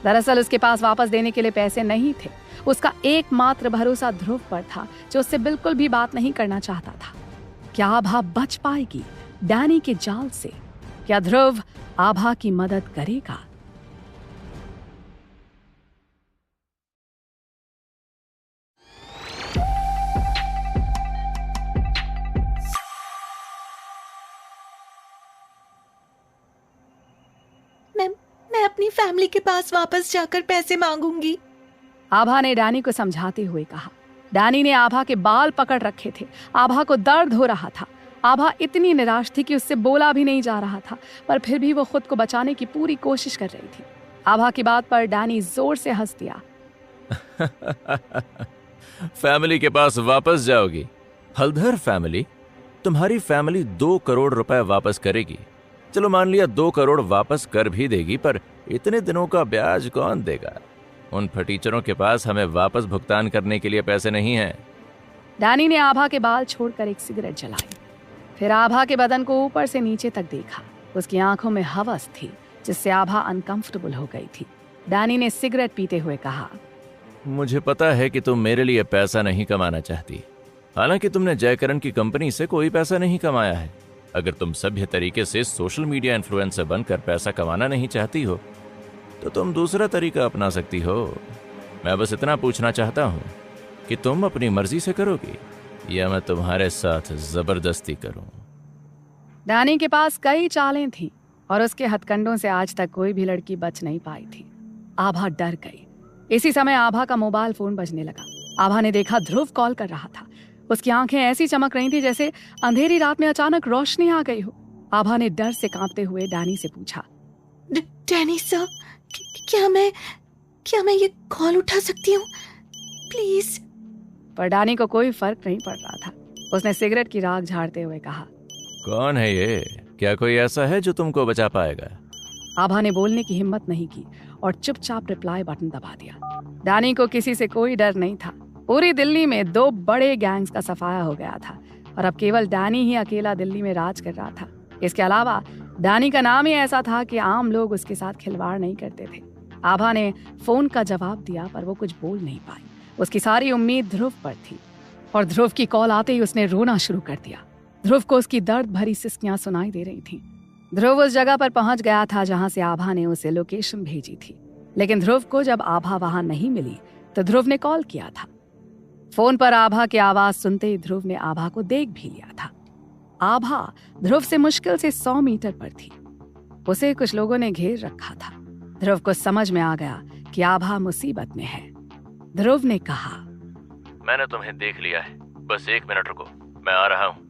दरअसल उसके पास वापस देने के लिए पैसे नहीं थे। उसका एकमात्र भरोसा ध्रुव पर था, जो उससे बिल्कुल भी बात नहीं करना चाहता था। क्या आभा बच पाएगी डैनी के जाल से? क्या ध्रुव आभा की मदद करेगा? फैमिली के पास वापस जाकर पैसे मांगूंगी। आभा ने डैनी को समझाते हुए कहा। डैनी ने आभा के बाल पकड़ रखे थे। आभा को दर्द हो रहा था। आभा इतनी निराश थी कि उससे बोला भी नहीं जा रहा था, पर फिर भी वो खुद को बचाने की पूरी कोशिश कर रही थी। आभा की बात पर डैनी जोर से हंस दिया। फैमिली के पास वापस जाओगी? हल्दर फैमिली? तुम्हारी फैमिली 2 करोड़ रुपए वापस करेगी। चलो मान लिया 2 करोड़ वापस कर भी देगी, पर इतने दिनों का ब्याज कौन देगा? उन फटीचरों के पास हमें वापस भुगतान करने के लिए पैसे नहीं हैं। डैनी ने आभा के बाल छोड़कर एक सिगरेट जलाई। फिर आभा के बदन को ऊपर से नीचे तक देखा। उसकी आंखों में हवस थी, जिससे आभा अनकंफर्टेबल हो गई थी। डैनी ने सिगरेट पीते हुए कहा, मुझे पता है कि तुम मेरे लिए पैसा नहीं कमाना चाहती। हालांकि तुमने जयकरण की कंपनी से कोई पैसा नहीं कमाया है। अगर तुम सभ्य तरीके से सोशल मीडिया इन्फ्लुएंसर बनकर पैसा कमाना नहीं चाहती हो तो तुम दूसरा तरीका अपना सकती हो। मैं बस इतना पूछना चाहता हूँ कि तुम अपनी मर्जी से करोगी या मैं तुम्हारे साथ जबरदस्ती करूं? डैनी के पास कई चालें थीं और उसके हथकंडों से आज तक कोई भी लड़की बच नहीं पाई थी। आभा डर गई। इसी समय आभा का मोबाइल फोन बजने लगा। आभा ने देखा ध्रुव कॉल कर रहा था। उसकी आंखें ऐसी चमक रही थी जैसे अंधेरी रात में अचानक रोशनी आ गई हो। आभा ने डर से कांपते हुए डैनी से पूछा, डैनी सर, क्या मैं ये कॉल उठा सकती हूँ प्लीज? पर डैनी को कोई फर्क नहीं पड़ रहा था। उसने सिगरेट की राख झाड़ते हुए कहा, कौन है ये? क्या कोई ऐसा है जो तुमको बचा पाएगा? आभा ने बोलने की हिम्मत नहीं की और चुपचाप रिप्लाई बटन दबा दिया। डैनी को किसी से कोई डर नहीं था। पूरी दिल्ली में 2 बड़े गैंग्स का सफाया हो गया था और अब केवल डैनी ही अकेला दिल्ली में राज कर रहा था। इसके अलावा डैनी का नाम ही ऐसा था कि आम लोग उसके साथ खिलवाड़ नहीं करते थे। आभा ने फोन का जवाब दिया, पर वो कुछ बोल नहीं पाई। उसकी सारी उम्मीद ध्रुव पर थी और ध्रुव की कॉल आते ही उसने रोना शुरू कर दिया। ध्रुव को उसकी दर्द भरी सिसकियां सुनाई दे रही थीं। ध्रुव उस जगह पर पहुंच गया था जहां से आभा ने उसे लोकेशन भेजी थी, लेकिन ध्रुव को जब आभा वहां नहीं मिली तो ध्रुव ने कॉल किया था। फोन पर आभा की आवाज सुनते ही ध्रुव ने आभा को देख भी लिया था। आभा ध्रुव से मुश्किल से 100 मीटर पर थी। उसे कुछ लोगों ने घेर रखा था। ध्रुव को समझ में आ गया कि आभा मुसीबत में है। ध्रुव ने कहा, मैंने तुम्हें देख लिया है, बस 1 मिनट रुको, मैं आ रहा हूँ।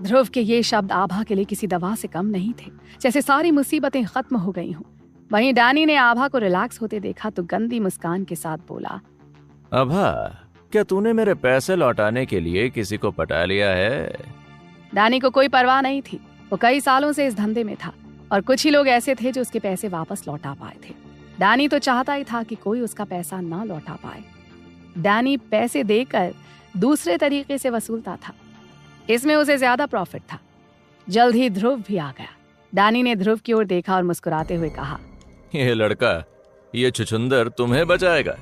ध्रुव के ये शब्द आभा के लिए किसी दवा से कम नहीं थे, जैसे सारी मुसीबतें खत्म हो गई हों। वहीं डैनी ने आभा को रिलैक्स होते देखा तो गंदी मुस्कान के साथ बोला, आभा, क्या तूने मेरे पैसे लौटाने के लिए किसी को पटा लिया है? डैनी को कोई परवाह नहीं थी। वो कई सालों से इस धंधे में था और कुछ ही लोग ऐसे थे जो उसके पैसे वापस लौटा पाए थे। डैनी तो चाहता ही था कि कोई उसका पैसा ना लौटा पाए। डैनी पैसे देकर दूसरे तरीके से वसूलता था। इसमें उसे ज्यादा प्रॉफिट था। जल्द ही ध्रुव भी आ गया। डैनी ने ध्रुव की ओर देखा और मुस्कुराते हुए कहा, ये लड़का, ये छुछुंदर तुम्हें बचाएगा।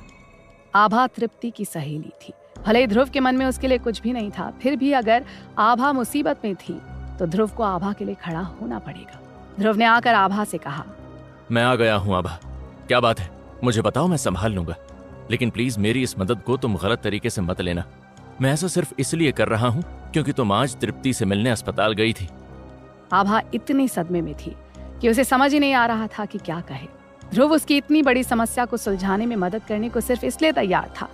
आभा तृप्ति की सहेली थी। भले ही ध्रुव के मन में उसके लिए कुछ भी नहीं था, फिर भी अगर आभा मुसीबत में थी तो ध्रुव को आभा के लिए खड़ा होना पड़ेगा। ध्रुव ने आकर आभा से कहा, मैं आ गया हूँ आभा, क्या बात है? मुझे बताओ, मैं संभाल लूंगा। लेकिन प्लीज मेरी इस मदद को तुम गलत तरीके से मत लेना। मैं ऐसा सिर्फ इसलिए कर रहा हूँ क्योंकि तुम आज तृप्ति से मिलने अस्पताल गई थी। आभा इतनी सदमे में थी कि उसे समझ ही नहीं आ रहा था कि क्या कहे। ध्रुव उसकी इतनी बड़ी समस्या को सुलझाने में मदद करने को सिर्फ इसलिए तैयार था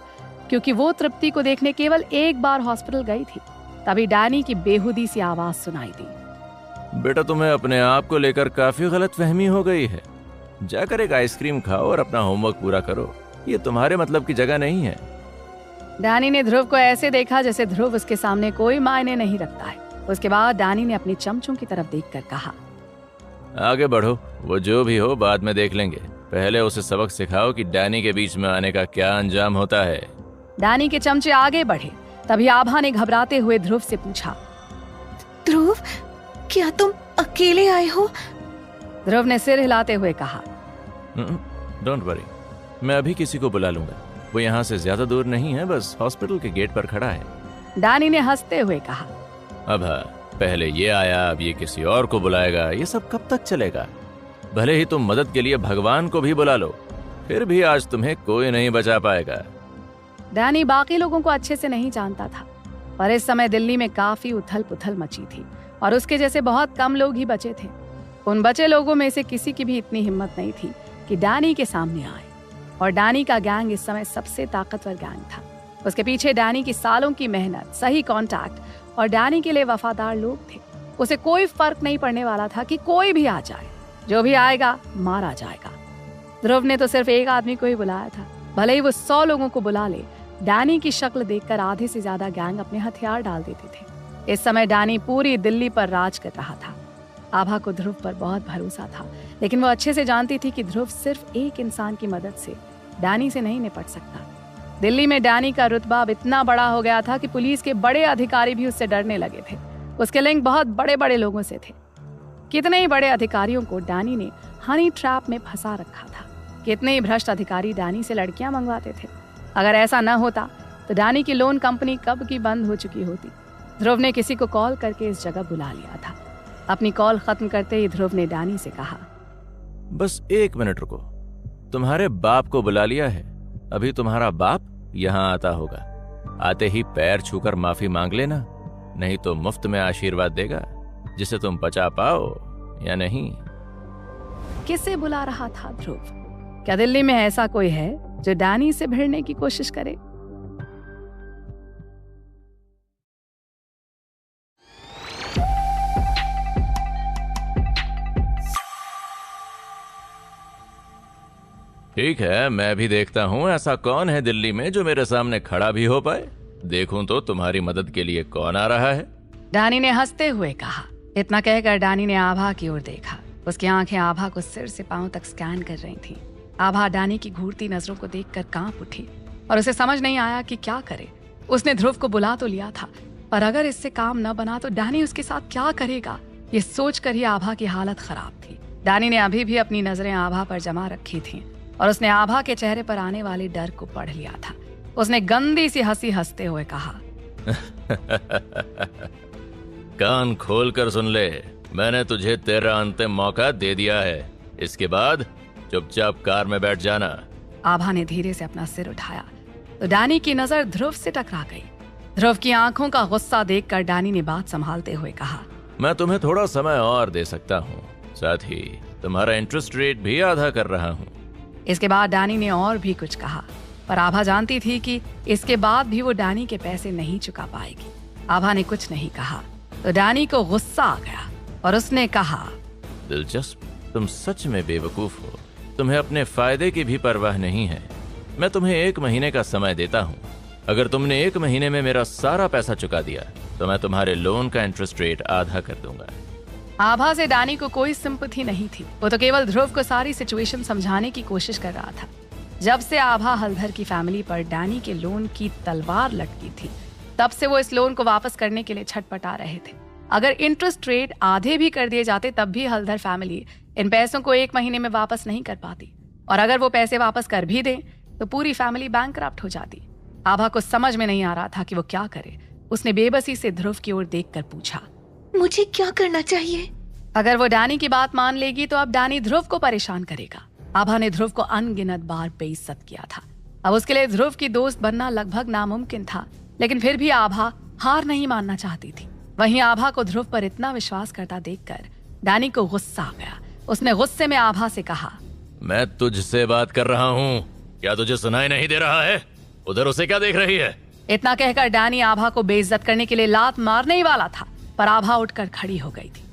क्योंकि वो तृप्ति को देखने केवल एक बार हॉस्पिटल गई थी। तभी डैनी की बेहुदी सी आवाज सुनाई दी, बेटा, तुम्हें अपने आप को लेकर काफी गलतफहमी हो गई है। जाकर एक आइसक्रीम खाओ और अपना होमवर्क पूरा करो। ये तुम्हारे मतलब की जगह नहीं है। डैनी ने ध्रुव को ऐसे देखा जैसे ध्रुव उसके सामने कोई मायने नहीं रखता है। उसके बाद डैनी ने अपनी चमचों की तरफ देखकर कहा, आगे बढ़ो, वो जो भी हो बाद में देख लेंगे। पहले उसे सबक सिखाओ कि डैनी के बीच में आने का क्या अंजाम होता है। डैनी के चमचे आगे बढ़े। तभी आभा ने घबराते हुए ध्रुव से पूछा, ध्रुव, क्या तुम अकेले आए हो? ध्रुव ने सिर हिलाते हुए कहा, डोंट वरी, मैं अभी किसी को बुला लूंगा। वो यहाँ से ज्यादा दूर नहीं है, बस हॉस्पिटल के गेट पर खड़ा है। डैनी ने हंसते हुए कहा, अब पहले ये आया, अब ये किसी और को बुलाएगा। ये सब कब तक चलेगा? भले ही तुम मदद के लिए भगवान को भी बुला लो, फिर भी आज तुम्हें कोई नहीं बचा पाएगा। डैनी बाकी लोगों को अच्छे से नहीं जानता था, पर इस समय दिल्ली में काफी उथल पुथल मची थी और उसके जैसे बहुत कम लोग ही बचे थे। उन बचे लोगों में से किसी की भी इतनी हिम्मत नहीं थी कि डैनी के सामने आए। और डैनी का गैंग इस समय सबसे ताकतवर गैंग था। उसके पीछे डैनी की सालों की मेहनत, सही कॉन्टैक्ट और डैनी के लिए वफादार लोग थे। उसे कोई फर्क नहीं पड़ने वाला था कि कोई भी आ जाए, जो भी आएगा मारा जाएगा। ध्रुव ने तो सिर्फ एक आदमी को ही बुलाया था, भले ही वो 100 लोगों को बुला ले। डैनी की शक्ल देखकर आधे से ज्यादा गैंग अपने हथियार डाल देते थे। इस समय डैनी पूरी दिल्ली पर राज कर रहा था। आभा को ध्रुव पर बहुत भरोसा था, लेकिन वो अच्छे से जानती थी कि ध्रुव सिर्फ एक इंसान की मदद से डैनी से नहीं निपट सकता। दिल्ली में डैनी का रुतबा अब इतना बड़ा हो गया था कि पुलिस के बड़े अधिकारी भी उससे डरने लगे थे। उसके लिंक बहुत बड़े बड़े लोगों से थे। कितने ही बड़े अधिकारियों को डैनी ने हनी ट्रैप में फंसा रखा था। कितने ही भ्रष्ट अधिकारी डैनी से लड़कियां मंगवाते थे। अगर ऐसा न होता तो डैनी की लोन कंपनी कब की बंद हो चुकी होती। ध्रुव ने किसी को कॉल करके इस जगह बुला लिया था। अपनी कॉल खत्म करते ही ध्रुव ने डैनी से कहा, बस 1 मिनट रुको, तुम्हारे बाप को बुला लिया है। अभी तुम्हारा बाप यहाँ आता होगा। आते ही पैर छूकर माफी मांग लेना, नहीं तो मुफ्त में आशीर्वाद देगा जिसे तुम बचा पाओ या नहीं। किसे बुला रहा था ध्रुव? क्या दिल्ली में ऐसा कोई है जो डैनी से भिड़ने की कोशिश करे? ठीक है, मैं भी देखता हूँ ऐसा कौन है दिल्ली में जो मेरे सामने खड़ा भी हो पाए। देखूं तो तुम्हारी मदद के लिए कौन आ रहा है। डैनी ने हंसते हुए कहा। इतना कहकर डैनी ने आभा की ओर देखा। उसकी आंखें आभा को सिर से पांव तक स्कैन कर रही थीं। आभा डैनी की घूरती नजरों को देखकर कांप उठी और उसे समझ नहीं आया कि क्या करे। उसने ध्रुव को बुला तो लिया था, पर अगर इससे काम न बना तो डैनी उसके साथ क्या करेगा, ये सोचकर ही आभा की हालत खराब थी। डैनी ने अभी भी अपनी नजरें आभा पर जमा रखी थीं और उसने आभा के चेहरे पर आने वाले डर को पढ़ लिया था। उसने गंदी सी हंसी हंसते हुए कहा, कान खोल कर सुन ले, मैंने तुझे तेरा अंतिम मौका दे दिया है। इसके बाद चुपचाप कार में बैठ जाना। आभा ने धीरे से अपना सिर उठाया तो डैनी की नजर ध्रुव से टकरा गई। ध्रुव की आंखों का गुस्सा देखकर डैनी ने बात संभालते हुए कहा, मैं तुम्हें थोड़ा समय और दे सकता हूँ, साथ ही तुम्हारा इंटरेस्ट रेट भी आधा कर रहा हूँ। इसके बाद डैनी ने और भी कुछ कहा, पर आभा जानती थी कि इसके बाद भी वो डैनी के पैसे नहीं चुका पाएगी। आभा ने कुछ नहीं कहा तो डैनी को गुस्सा आ गया और उसने कहा, दिलचस्प, तुम सच में बेवकूफ हो। तुम्हें अपने फायदे की भी परवाह नहीं है। मैं तुम्हें 1 महीने का समय देता हूँ। अगर तुमने 1 महीने में मेरा सारा पैसा चुका दिया तो मैं तुम्हारे लोन का इंटरेस्ट रेट आधा कर दूंगा। आभा से डैनी को कोई सिंपैथी नहीं थी। वो तो केवल ध्रुव को सारी सिचुएशन समझाने की कोशिश कर रहा था। जब से आभा हल्दर की फैमिली पर डैनी के लोन की तलवार लटकी थी, तब से वो इस लोन को वापस करने के लिए छटपटा रहे थे। अगर इंटरेस्ट रेट आधे भी कर दिए जाते तब भी हल्दर फैमिली इन पैसों को 1 महीने में वापस नहीं कर पाती, और अगर वो पैसे वापस कर भी दें तो पूरी फैमिली बैंकरप्ट हो जाती। आभा को समझ में नहीं आ रहा था कि वो क्या करे। उसने बेबसी से ध्रुव की ओर देखकर पूछा, मुझे क्या करना चाहिए? अगर वो डैनी की बात मान लेगी तो अब डैनी ध्रुव को परेशान करेगा। आभा ने ध्रुव को अनगिनत बार बेइज्जत किया था। अब उसके लिए ध्रुव की दोस्त बनना लगभग नामुमकिन था, लेकिन फिर भी आभा हार नहीं मानना चाहती थी। वहीं आभा को ध्रुव पर इतना विश्वास करता देखकर डैनी को गुस्सा आ गया। उसने गुस्से में आभा से कहा, मैं तुझसे बात कर रहा हूँ, क्या तुझे सुनाई नहीं दे रहा है? उधर उसे क्या देख रही है? इतना कहकर डैनी आभा को बेइज्जत करने के लिए लात मारने ही वाला था, पर आभा उठकर खड़ी हो गई थी।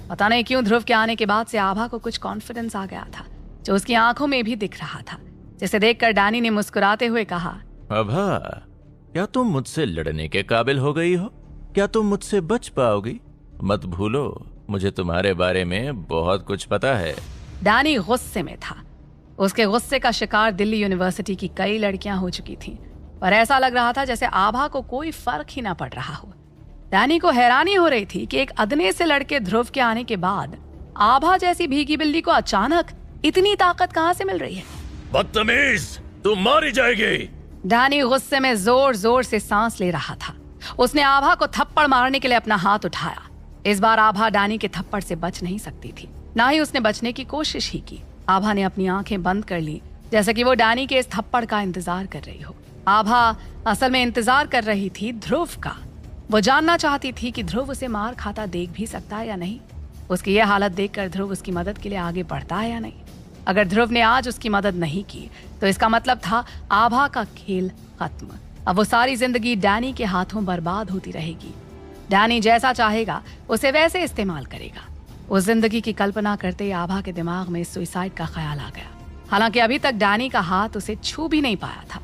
पता नहीं क्यों ध्रुव के आने के बाद से आभा को कुछ कॉन्फिडेंस आ गया था, जो उसकी आंखों में भी दिख रहा था, जिसे देखकर डैनी ने मुस्कुराते हुए कहा, आभा, क्या तुम मुझसे लड़ने के काबिल हो गई हो? क्या तुम मुझसे बच पाओगी? मत भूलो, मुझे तुम्हारे बारे में बहुत कुछ पता है। डैनी गुस्से में था। उसके गुस्से का शिकार दिल्ली यूनिवर्सिटी की कई लड़कियां हो चुकी थीं, पर ऐसा लग रहा था जैसे आभा को कोई फर्क ही ना पड़ रहा हो। डैनी को हैरानी हो रही थी कि एक अदने से लड़के ध्रुव के आने के बाद आभा जैसी भीगी बिल्ली को अचानक इतनी ताकत कहां से मिल रही है। बदतमीज, तुम मारी जाएगी। डैनी गुस्से में जोर जोर से सांस ले रहा था। उसने आभा को थप्पड़ मारने के लिए अपना हाथ उठाया। इस बार आभा डैनी के थप्पड़ से बच नहीं सकती थी, ना ही उसने बचने की कोशिश ही की। आभा ने अपनी आंखें बंद कर ली, जैसे कि वो डैनी के इस थप्पड़ का इंतजार कर रही हो। आभा असल में इंतजार कर रही थी ध्रुव का। वो जानना चाहती थी कि ध्रुव उसे मार खाता देख भी सकता है या नहीं। उसकी यह हालत देखकर ध्रुव उसकी मदद के लिए आगे बढ़ता है या नहीं। अगर ध्रुव ने आज उसकी मदद नहीं की तो इसका मतलब था आभा का खेल खत्म। अब वो सारी जिंदगी डैनी के हाथों बर्बाद होती रहेगी। डैनी जैसा चाहेगा उसे वैसे इस्तेमाल करेगा। उस जिंदगी की कल्पना करते ही आभा के दिमाग में सुसाइड का ख्याल आ गया। हालांकि अभी तक डैनी का हाथ उसे छू भी नहीं पाया था।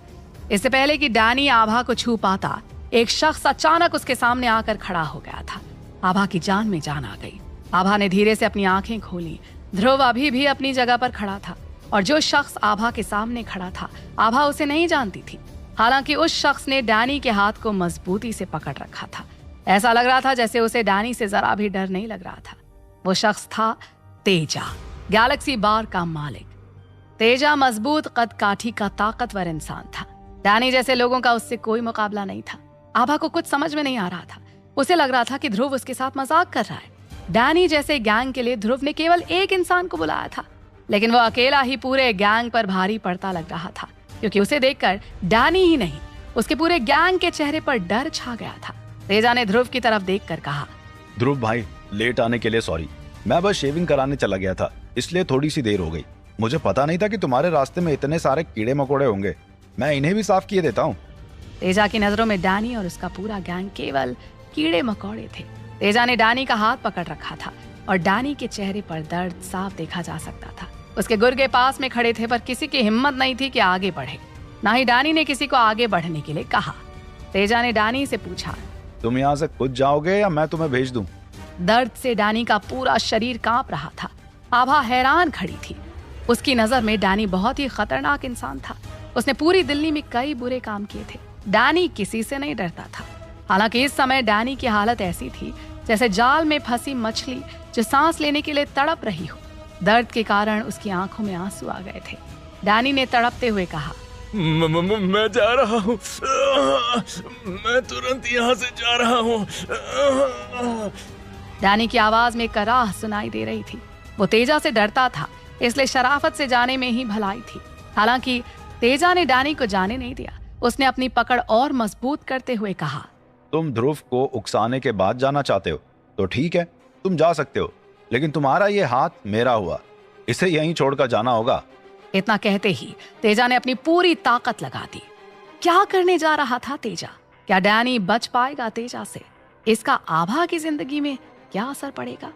इससे पहले कि डैनी आभा को छू पाता, एक शख्स अचानक उसके सामने आकर खड़ा हो गया था। आभा की जान में जान आ गई। आभा ने धीरे से अपनी आंखें खोली। ध्रुव अभी भी अपनी जगह पर खड़ा था और जो शख्स आभा के सामने खड़ा था, आभा उसे नहीं जानती थी। हालांकि उस शख्स ने डैनी के हाथ को मजबूती से पकड़ रखा था। ऐसा लग रहा था जैसे उसे डैनी से जरा भी डर नहीं लग रहा था। वो शख्स था तेजा, गैलेक्सी बार का मालिक। तेजा मजबूत कद काठी का ताकतवर इंसान था। डैनी जैसे लोगों का उससे कोई मुकाबला नहीं था। आभा को कुछ समझ में नहीं आ रहा था। उसे लग रहा था कि ध्रुव उसके साथ मजाक कर रहा है। डैनी जैसे गैंग के लिए ध्रुव ने केवल एक इंसान को बुलाया था, लेकिन वो अकेला ही पूरे गैंग पर भारी पड़ता लग रहा था, क्योंकि उसे देखकर डैनी ही नहीं, उसके पूरे गैंग के चेहरे पर डर छा गया था। तेजा ने ध्रुव की तरफ देखकर कहा, ध्रुव भाई, लेट आने के लिए सॉरी। मैं बस शेविंग कराने चला गया था, इसलिए थोड़ी सी देर हो गई। मुझे पता नहीं था कि तुम्हारे रास्ते में इतने सारे कीड़े मकोड़े होंगे। मैं इन्हें भी साफ किए देता हूँ। तेजा की नजरों में डैनी और उसका पूरा गैंग केवल कीड़े मकोड़े थे। तेजा ने डैनी का हाथ पकड़ रखा था और डैनी के चेहरे पर दर्द साफ देखा जा सकता था। उसके गुर्गे पास में खड़े थे, पर किसी की हिम्मत नहीं थी कि आगे बढ़े। ना ही डैनी ने किसी को आगे बढ़ने के लिए कहा। तेजा ने डैनी से पूछा, तुम यहाँ से खुद जाओगे या मैं तुम्हें भेज दूं? दर्द से डैनी का पूरा शरीर कांप रहा था। आभा हैरान खड़ी थी। उसकी नजर में डैनी बहुत ही खतरनाक इंसान था। उसने पूरी दिल्ली में कई बुरे काम किए थे। डैनी किसी से नहीं डरता था। हालांकि इस समय डैनी की हालत ऐसी थी जैसे जाल में फंसी मछली जो सांस लेने के लिए तड़प रही हो। दर्द के कारण उसकी आंखों में आंसू आ गए थे। डैनी ने तड़पते हुए कहा, मैं जा रहा हूँ, मैं तुरंत यहाँ से जा रहा हूँ। डैनी की आवाज में कराह सुनाई दे रही थी। वो तेजा से डरता था, इसलिए शराफत से जाने में ही भलाई थी। हालांकि तेजा ने डैनी को जाने नहीं दिया। उसने अपनी पकड़ और मजबूत करते हुए कहा, तुम ध्रुव को उकसाने के बाद जाना चाहते हो तो ठीक है, तुम जा सकते हो, लेकिन तुम्हारा ये हाथ मेरा हुआ, इसे यहीं छोड़कर जाना होगा। इतना कहते ही तेजा ने अपनी पूरी ताकत लगा दी। क्या करने जा रहा था तेजा? क्या डैनी बच पाएगा तेजा से? इसका आभा की जिंदगी में क्या असर पड़ेगा?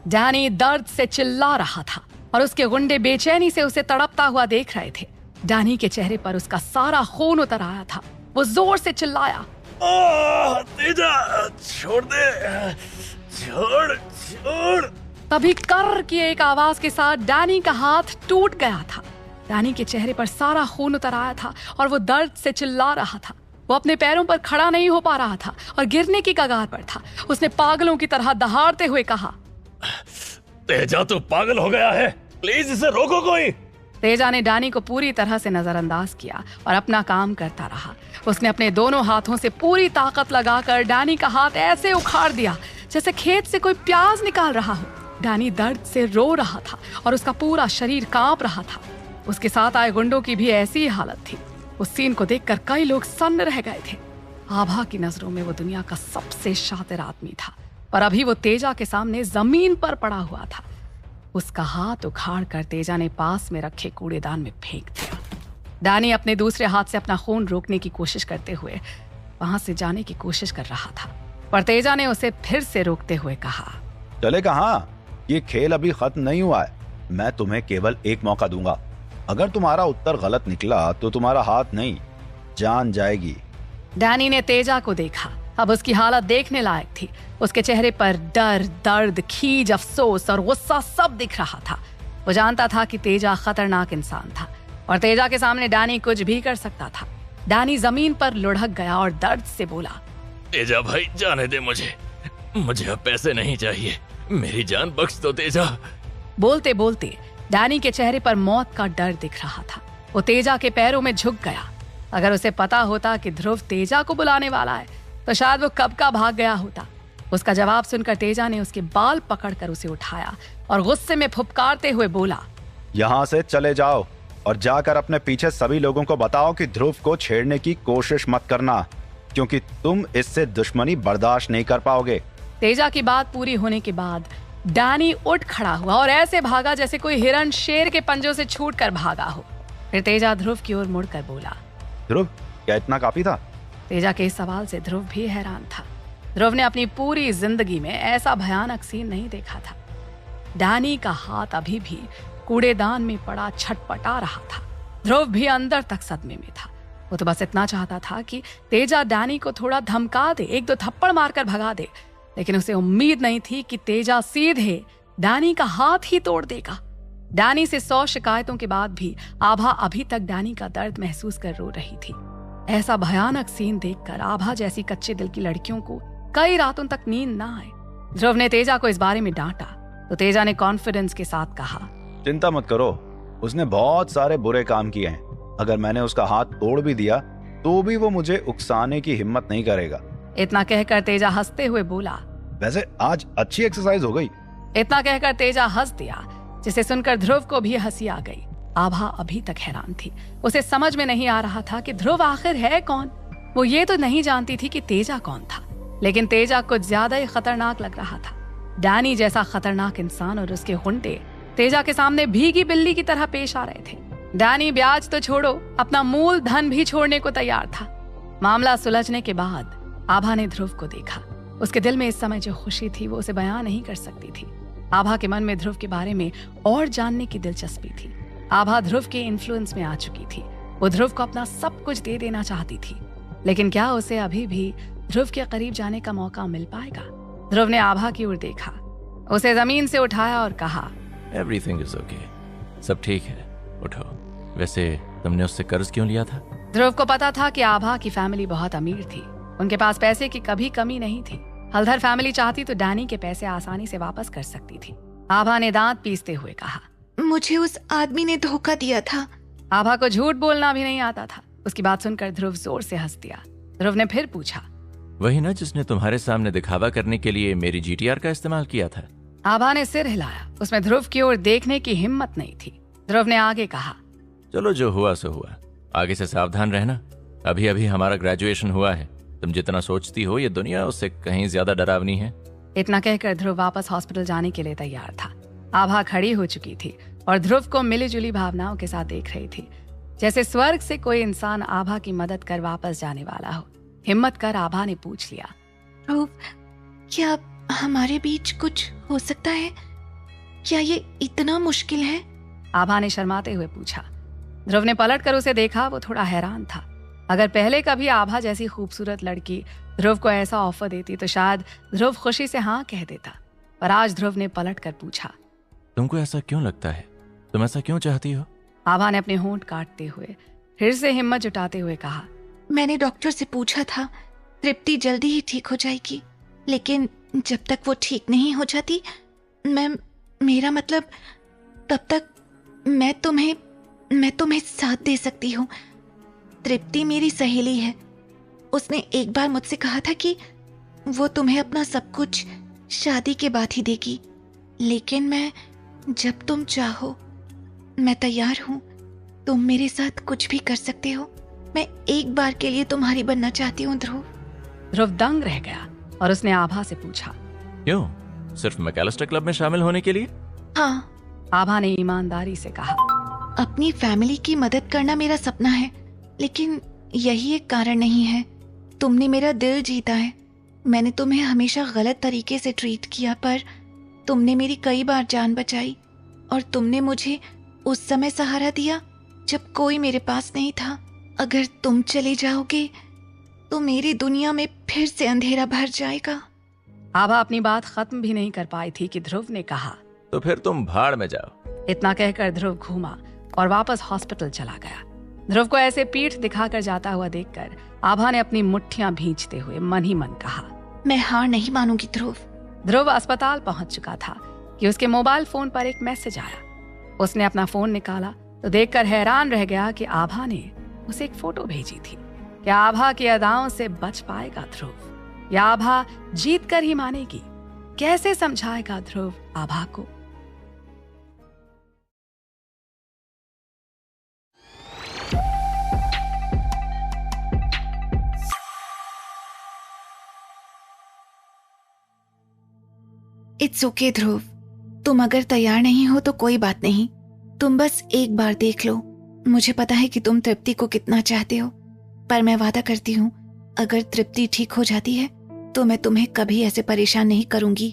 डैनी दर्द से चिल्ला रहा था और उसके गुंडे बेचैनी से उसे तड़पता हुआ देख रहे थे। डैनी के चेहरे पर उसका सारा खून उतर आया था। वो जोर से चिल्लाया, तेजा, छोड़ दे, छोड़ छोड़। तभी कर्र की एक आवाज के साथ डैनी का हाथ टूट गया था। डैनी के चेहरे पर सारा खून उतर आया था और वो दर्द से चिल्ला रहा था। वो अपने पैरों पर खड़ा नहीं हो पा रहा था और गिरने की कगार पर था। उसने पागलों की तरह दहाड़ते हुए कहा, तेजा तो पागल हो गया है, प्लीज इसे रोको कोई। तेजा ने डैनी को पूरी तरह से नजरअंदाज किया और अपना काम करता रहा। उसने अपने दोनों हाथों से पूरी ताकत लगाकर डैनी का हाथ ऐसे उखाड़ दिया जैसे खेत से कोई प्याज निकाल रहा हो। डैनी दर्द से रो रहा था और उसका पूरा शरीर कांप रहा था। उसके साथ आए गुंडों की भी ऐसी ही हालत थी। उस सीन को देखकर कई लोग सन्न रह गए थे। आभा की नजरों में वो दुनिया का सबसे शातिर आदमी था, पर अभी वो तेजा के सामने जमीन पर पड़ा हुआ था। उसका हाथ उखाड़ कर तेजा ने पास में रखे कूड़ेदान में फेंक दिया। डैनी अपने दूसरे हाथ से अपना खून रोकने की कोशिश करते हुए वहां से जाने की कोशिश कर रहा था, पर तेजा ने उसे फिर से रोकते हुए कहा, चले कहाँ? ये खेल अभी खत्म नहीं हुआ है। मैं तुम्हें केवल एक मौका दूंगा। अगर तुम्हारा उत्तर गलत निकला तो तुम्हारा हाथ नहीं, जान जाएगी। डैनी ने तेजा को देखा। अब उसकी हालत देखने लायक थी। उसके चेहरे पर डर, दर्द, खीज, अफसोस और गुस्सा सब दिख रहा था। वो जानता था कि तेजा खतरनाक इंसान था और तेजा के सामने डैनी कुछ भी कर सकता था। डैनी जमीन पर लुढ़क गया और दर्द से बोला, तेजा भाई, जाने दे मुझे अब पैसे नहीं चाहिए, मेरी जान बख्श दो तेजा। बोलते बोलते डैनी के चेहरे पर मौत का डर दिख रहा था। वो तेजा के पैरों में झुक गया। अगर उसे पता होता कि ध्रुव तेजा को बुलाने वाला है तो शायद वो कब का भाग गया होता। उसका जवाब सुनकर तेजा ने उसके बाल पकड़कर उसे उठाया और गुस्से में फुफकारते हुए बोला, यहाँ से चले जाओ, और जाकर अपने पीछे सभी लोगों को बताओ कि ध्रुव को छेड़ने की कोशिश मत करना, क्योंकि तुम इससे दुश्मनी बर्दाश्त नहीं कर पाओगे। तेजा की बात पूरी होने के बाद डैनी उठ खड़ा हुआ और ऐसे भागा जैसे कोई हिरण शेर के पंजों से छूटकर भागा हो। फिर तेजा ध्रुव की ओर मुड़कर बोला, ध्रुव, क्या इतना काफी था? तेजा के इस सवाल से ध्रुव भी हैरान था। ध्रुव ने अपनी पूरी जिंदगी में ऐसा भयानक सीन नहीं देखा था। डैनी का हाथ अभी भी कूड़ेदान में पड़ा छटपटा रहा था। ध्रुव भी अंदर तक सदमे में था। वो तो बस इतना चाहता था कि तेजा डैनी को थोड़ा धमका दे, एक दो थप्पड़ मारकर भगा दे, लेकिन उसे उम्मीद नहीं थी कि तेजा सीधे डैनी का हाथ ही तोड़ देगा। डैनी से 100 शिकायतों के बाद भी आभा अभी तक डैनी का दर्द महसूस कर रो रही थी। ऐसा भयानक सीन देखकर आभा जैसी कच्चे दिल की लड़कियों को कई रातों तक नींद ना आए। ध्रुव ने तेजा को इस बारे में डांटा तो तेजा ने कॉन्फिडेंस के साथ कहा, चिंता मत करो, उसने बहुत सारे बुरे काम किए हैं। अगर मैंने उसका हाथ तोड़ भी दिया तो भी वो मुझे उकसाने की हिम्मत नहीं करेगा। इतना कहकर तेजा हंसते हुए बोला, वैसे आज अच्छी एक्सरसाइज हो गई। इतना कहकर तेजा हंस दिया, जिसे सुनकर ध्रुव को भी हंसी आ गई। आभा अभी तक हैरान थी। उसे समझ में नहीं आ रहा था कि ध्रुव आखिर है कौन। वो ये तो नहीं जानती थी कि तेजा कौन था, लेकिन तेजा कुछ ज्यादा ही खतरनाक लग रहा था। डैनी जैसा खतरनाक इंसान और उसके हुंडे तेजा के सामने भीगी बिल्ली की तरह पेश आ रहे थे। डैनी ब्याज तो छोड़ो, अपना मूल धन भी छोड़ने को तैयार था। मामला सुलझने के बाद आभा ने ध्रुव को देखा। उसके दिल में इस समय जो खुशी थी वो उसे बयां नहीं कर सकती थी। आभा के मन में ध्रुव के बारे में और जानने की दिलचस्पी थी। आभा ध्रुव के इन्फ्लुएंस में आ चुकी थी। वो ध्रुव को अपना सब कुछ दे देना चाहती थी, लेकिन क्या उसे अभी भी ध्रुव के करीब जाने का मौका मिल पाएगा? ध्रुव ने आभा की ओर देखा, उसे जमीन से उठाया और कहा, एवरीथिंग इज ओके, सब ठीक है, उठो। वैसे तुमने उससे कर्ज क्यों लिया था? ध्रुव को पता था कि आभा की फैमिली बहुत अमीर थी। उनके पास पैसे की कभी कमी नहीं थी। हल्दर फैमिली चाहती तो डैनी के पैसे आसानी से वापस कर सकती थी। आभा ने दांत पीसते हुए कहा, मुझे उस आदमी ने धोखा दिया था। आभा को झूठ बोलना भी नहीं आता था। उसकी बात सुनकर ध्रुव जोर से हंस दिया। ध्रुव ने फिर पूछा, वही ना जिसने तुम्हारे सामने दिखावा करने के लिए मेरी GTR का इस्तेमाल किया था? आभा ने सिर हिलाया। उसमें ध्रुव की ओर देखने की हिम्मत नहीं थी। ध्रुव ने आगे कहा, चलो जो हुआ सो हुआ, आगे से सावधान रहना। अभी अभी हमारा ग्रेजुएशन हुआ है। तुम जितना सोचती हो ये दुनिया उससे कहीं ज्यादा डरावनी है। इतना कहकर ध्रुव वापस हॉस्पिटल जाने के लिए तैयार था। आभा खड़ी हो चुकी थी और ध्रुव को मिली जुली भावनाओं के साथ देख रही थी, जैसे स्वर्ग से कोई इंसान आभा की मदद कर वापस जाने वाला हो। हिम्मत कर आभा ने पूछ लिया, ध्रुव, क्या हमारे बीच कुछ हो सकता है? क्या ये इतना मुश्किल है? आभा ने शर्माते हुए पूछा। ध्रुव ने पलट कर उसे देखा। वो थोड़ा हैरान था। अगर पहले कभी आभा जैसी खूबसूरत लड़की ध्रुव को ऐसा ऑफर देती तो शायद ध्रुव खुशी से हाँ कह देता, पर आज ध्रुव ने पलट कर पूछा, तुमको ऐसा क्यों लगता है? तुम ऐसा क्यों चाहती हो? आभा ने अपने होंठ काटते हुए फिर से हिम्मत जुटाते हुए कहा, मैंने डॉक्टर से पूछा था, तृप्ति जल्दी ही ठीक हो जाएगी, लेकिन जब तक वो ठीक नहीं हो जाती, मेरा मतलब तब तक मैं तुम्हें साथ दे सकती हूँ। तृप्ति मेरी सहेली है। उसने एक बार मुझसे कहा था कि वो तुम्हें अपना सब कुछ शादी के बाद ही देगी, लेकिन जब तुम चाहो मैं तैयार हूँ। तुम मेरे साथ कुछ भी कर सकते हो। मैं एक बार के लिए तुम्हारी बनना चाहती हूँ ध्रुव। ध्रुव दंग रह गया और उसने आभा से पूछा, क्यों? सिर्फ मैकेलिस्टर क्लब में शामिल होने के लिए? हाँ, आभा ने ईमानदारी से कहा, अपनी फैमिली की मदद करना मेरा सपना है, लेकिन यही एक कारण नहीं है। तुमने मेरा दिल जीता है। मैंने तुम्हें हमेशा गलत तरीके से ट्रीट किया, पर तुमने मेरी कई बार जान बचाई और तुमने मुझे उस समय सहारा दिया जब कोई मेरे पास नहीं था। अगर तुम चले जाओगे तो मेरी दुनिया में फिर से अंधेरा भर जाएगा। आभा अपनी बात खत्म भी नहीं कर पाई थी कि ध्रुव ने कहा, तो फिर तुम भाड़ में जाओ। इतना कहकर ध्रुव घूमा और वापस हॉस्पिटल चला गया। ध्रुव को ऐसे पीठ दिखाकर जाता हुआ देखकर आभा ने अपनी मुट्ठियां भींचते हुए मन ही मन कहा, मैं हार नहीं मानूंगी ध्रुव। ध्रुव अस्पताल पहुंच चुका था कि उसके मोबाइल फोन पर एक मैसेज आया। उसने अपना फोन निकाला तो देखकर हैरान रह गया कि आभा ने उसे एक फोटो भेजी थी। क्या आभा की अदाओं से बच पाएगा ध्रुव, या आभा जीत कर ही मानेगी? कैसे समझाएगा ध्रुव आभा को? इट्स ओके ध्रुव, तुम अगर तैयार नहीं हो तो कोई बात नहीं, तुम बस एक बार देख लो। मुझे पता है कि तुम तृप्ति को कितना चाहते हो, पर मैं वादा करती हूँ अगर तृप्ति ठीक हो जाती है तो मैं तुम्हें कभी ऐसे परेशान नहीं करूंगी।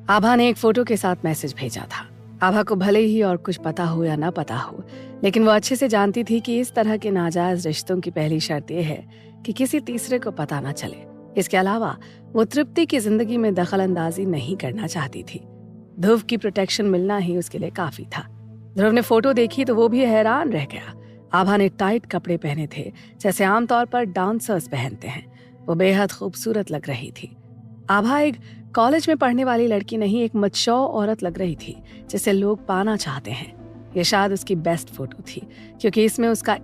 आभा ने एक फोटो के साथ मैसेज भेजा था। आभा को भले ही और कुछ पता हो या ना पता हो, लेकिन वो अच्छे से जानती थी कि इस तरह के नाजायज रिश्तों की पहली शर्त यह है कि किसी तीसरे को पता ना चले। इसके अलावा वो तृप्ति की जिंदगी में दखल अंदाजी नहीं करना चाहती थी। ध्रुव की प्रोटेक्शन मिलना ही उसके लिए काफी था। ध्रुव ने फोटो देखी तो वो भी हैरान रह गया। आभा ने टाइट कपड़े पहने थे जैसे आमतौर पर डांसर्स पहनते हैं। वो बेहद खूबसूरत लग रही थी। आभा एक कॉलेज में पढ़ने वाली लड़की नहीं, एक मच्योर औरत लग रही थी जिसे लोग पाना चाहते हैं। ये शायद उसकी बेस्ट फोटो थी क्योंकि इसमें उसका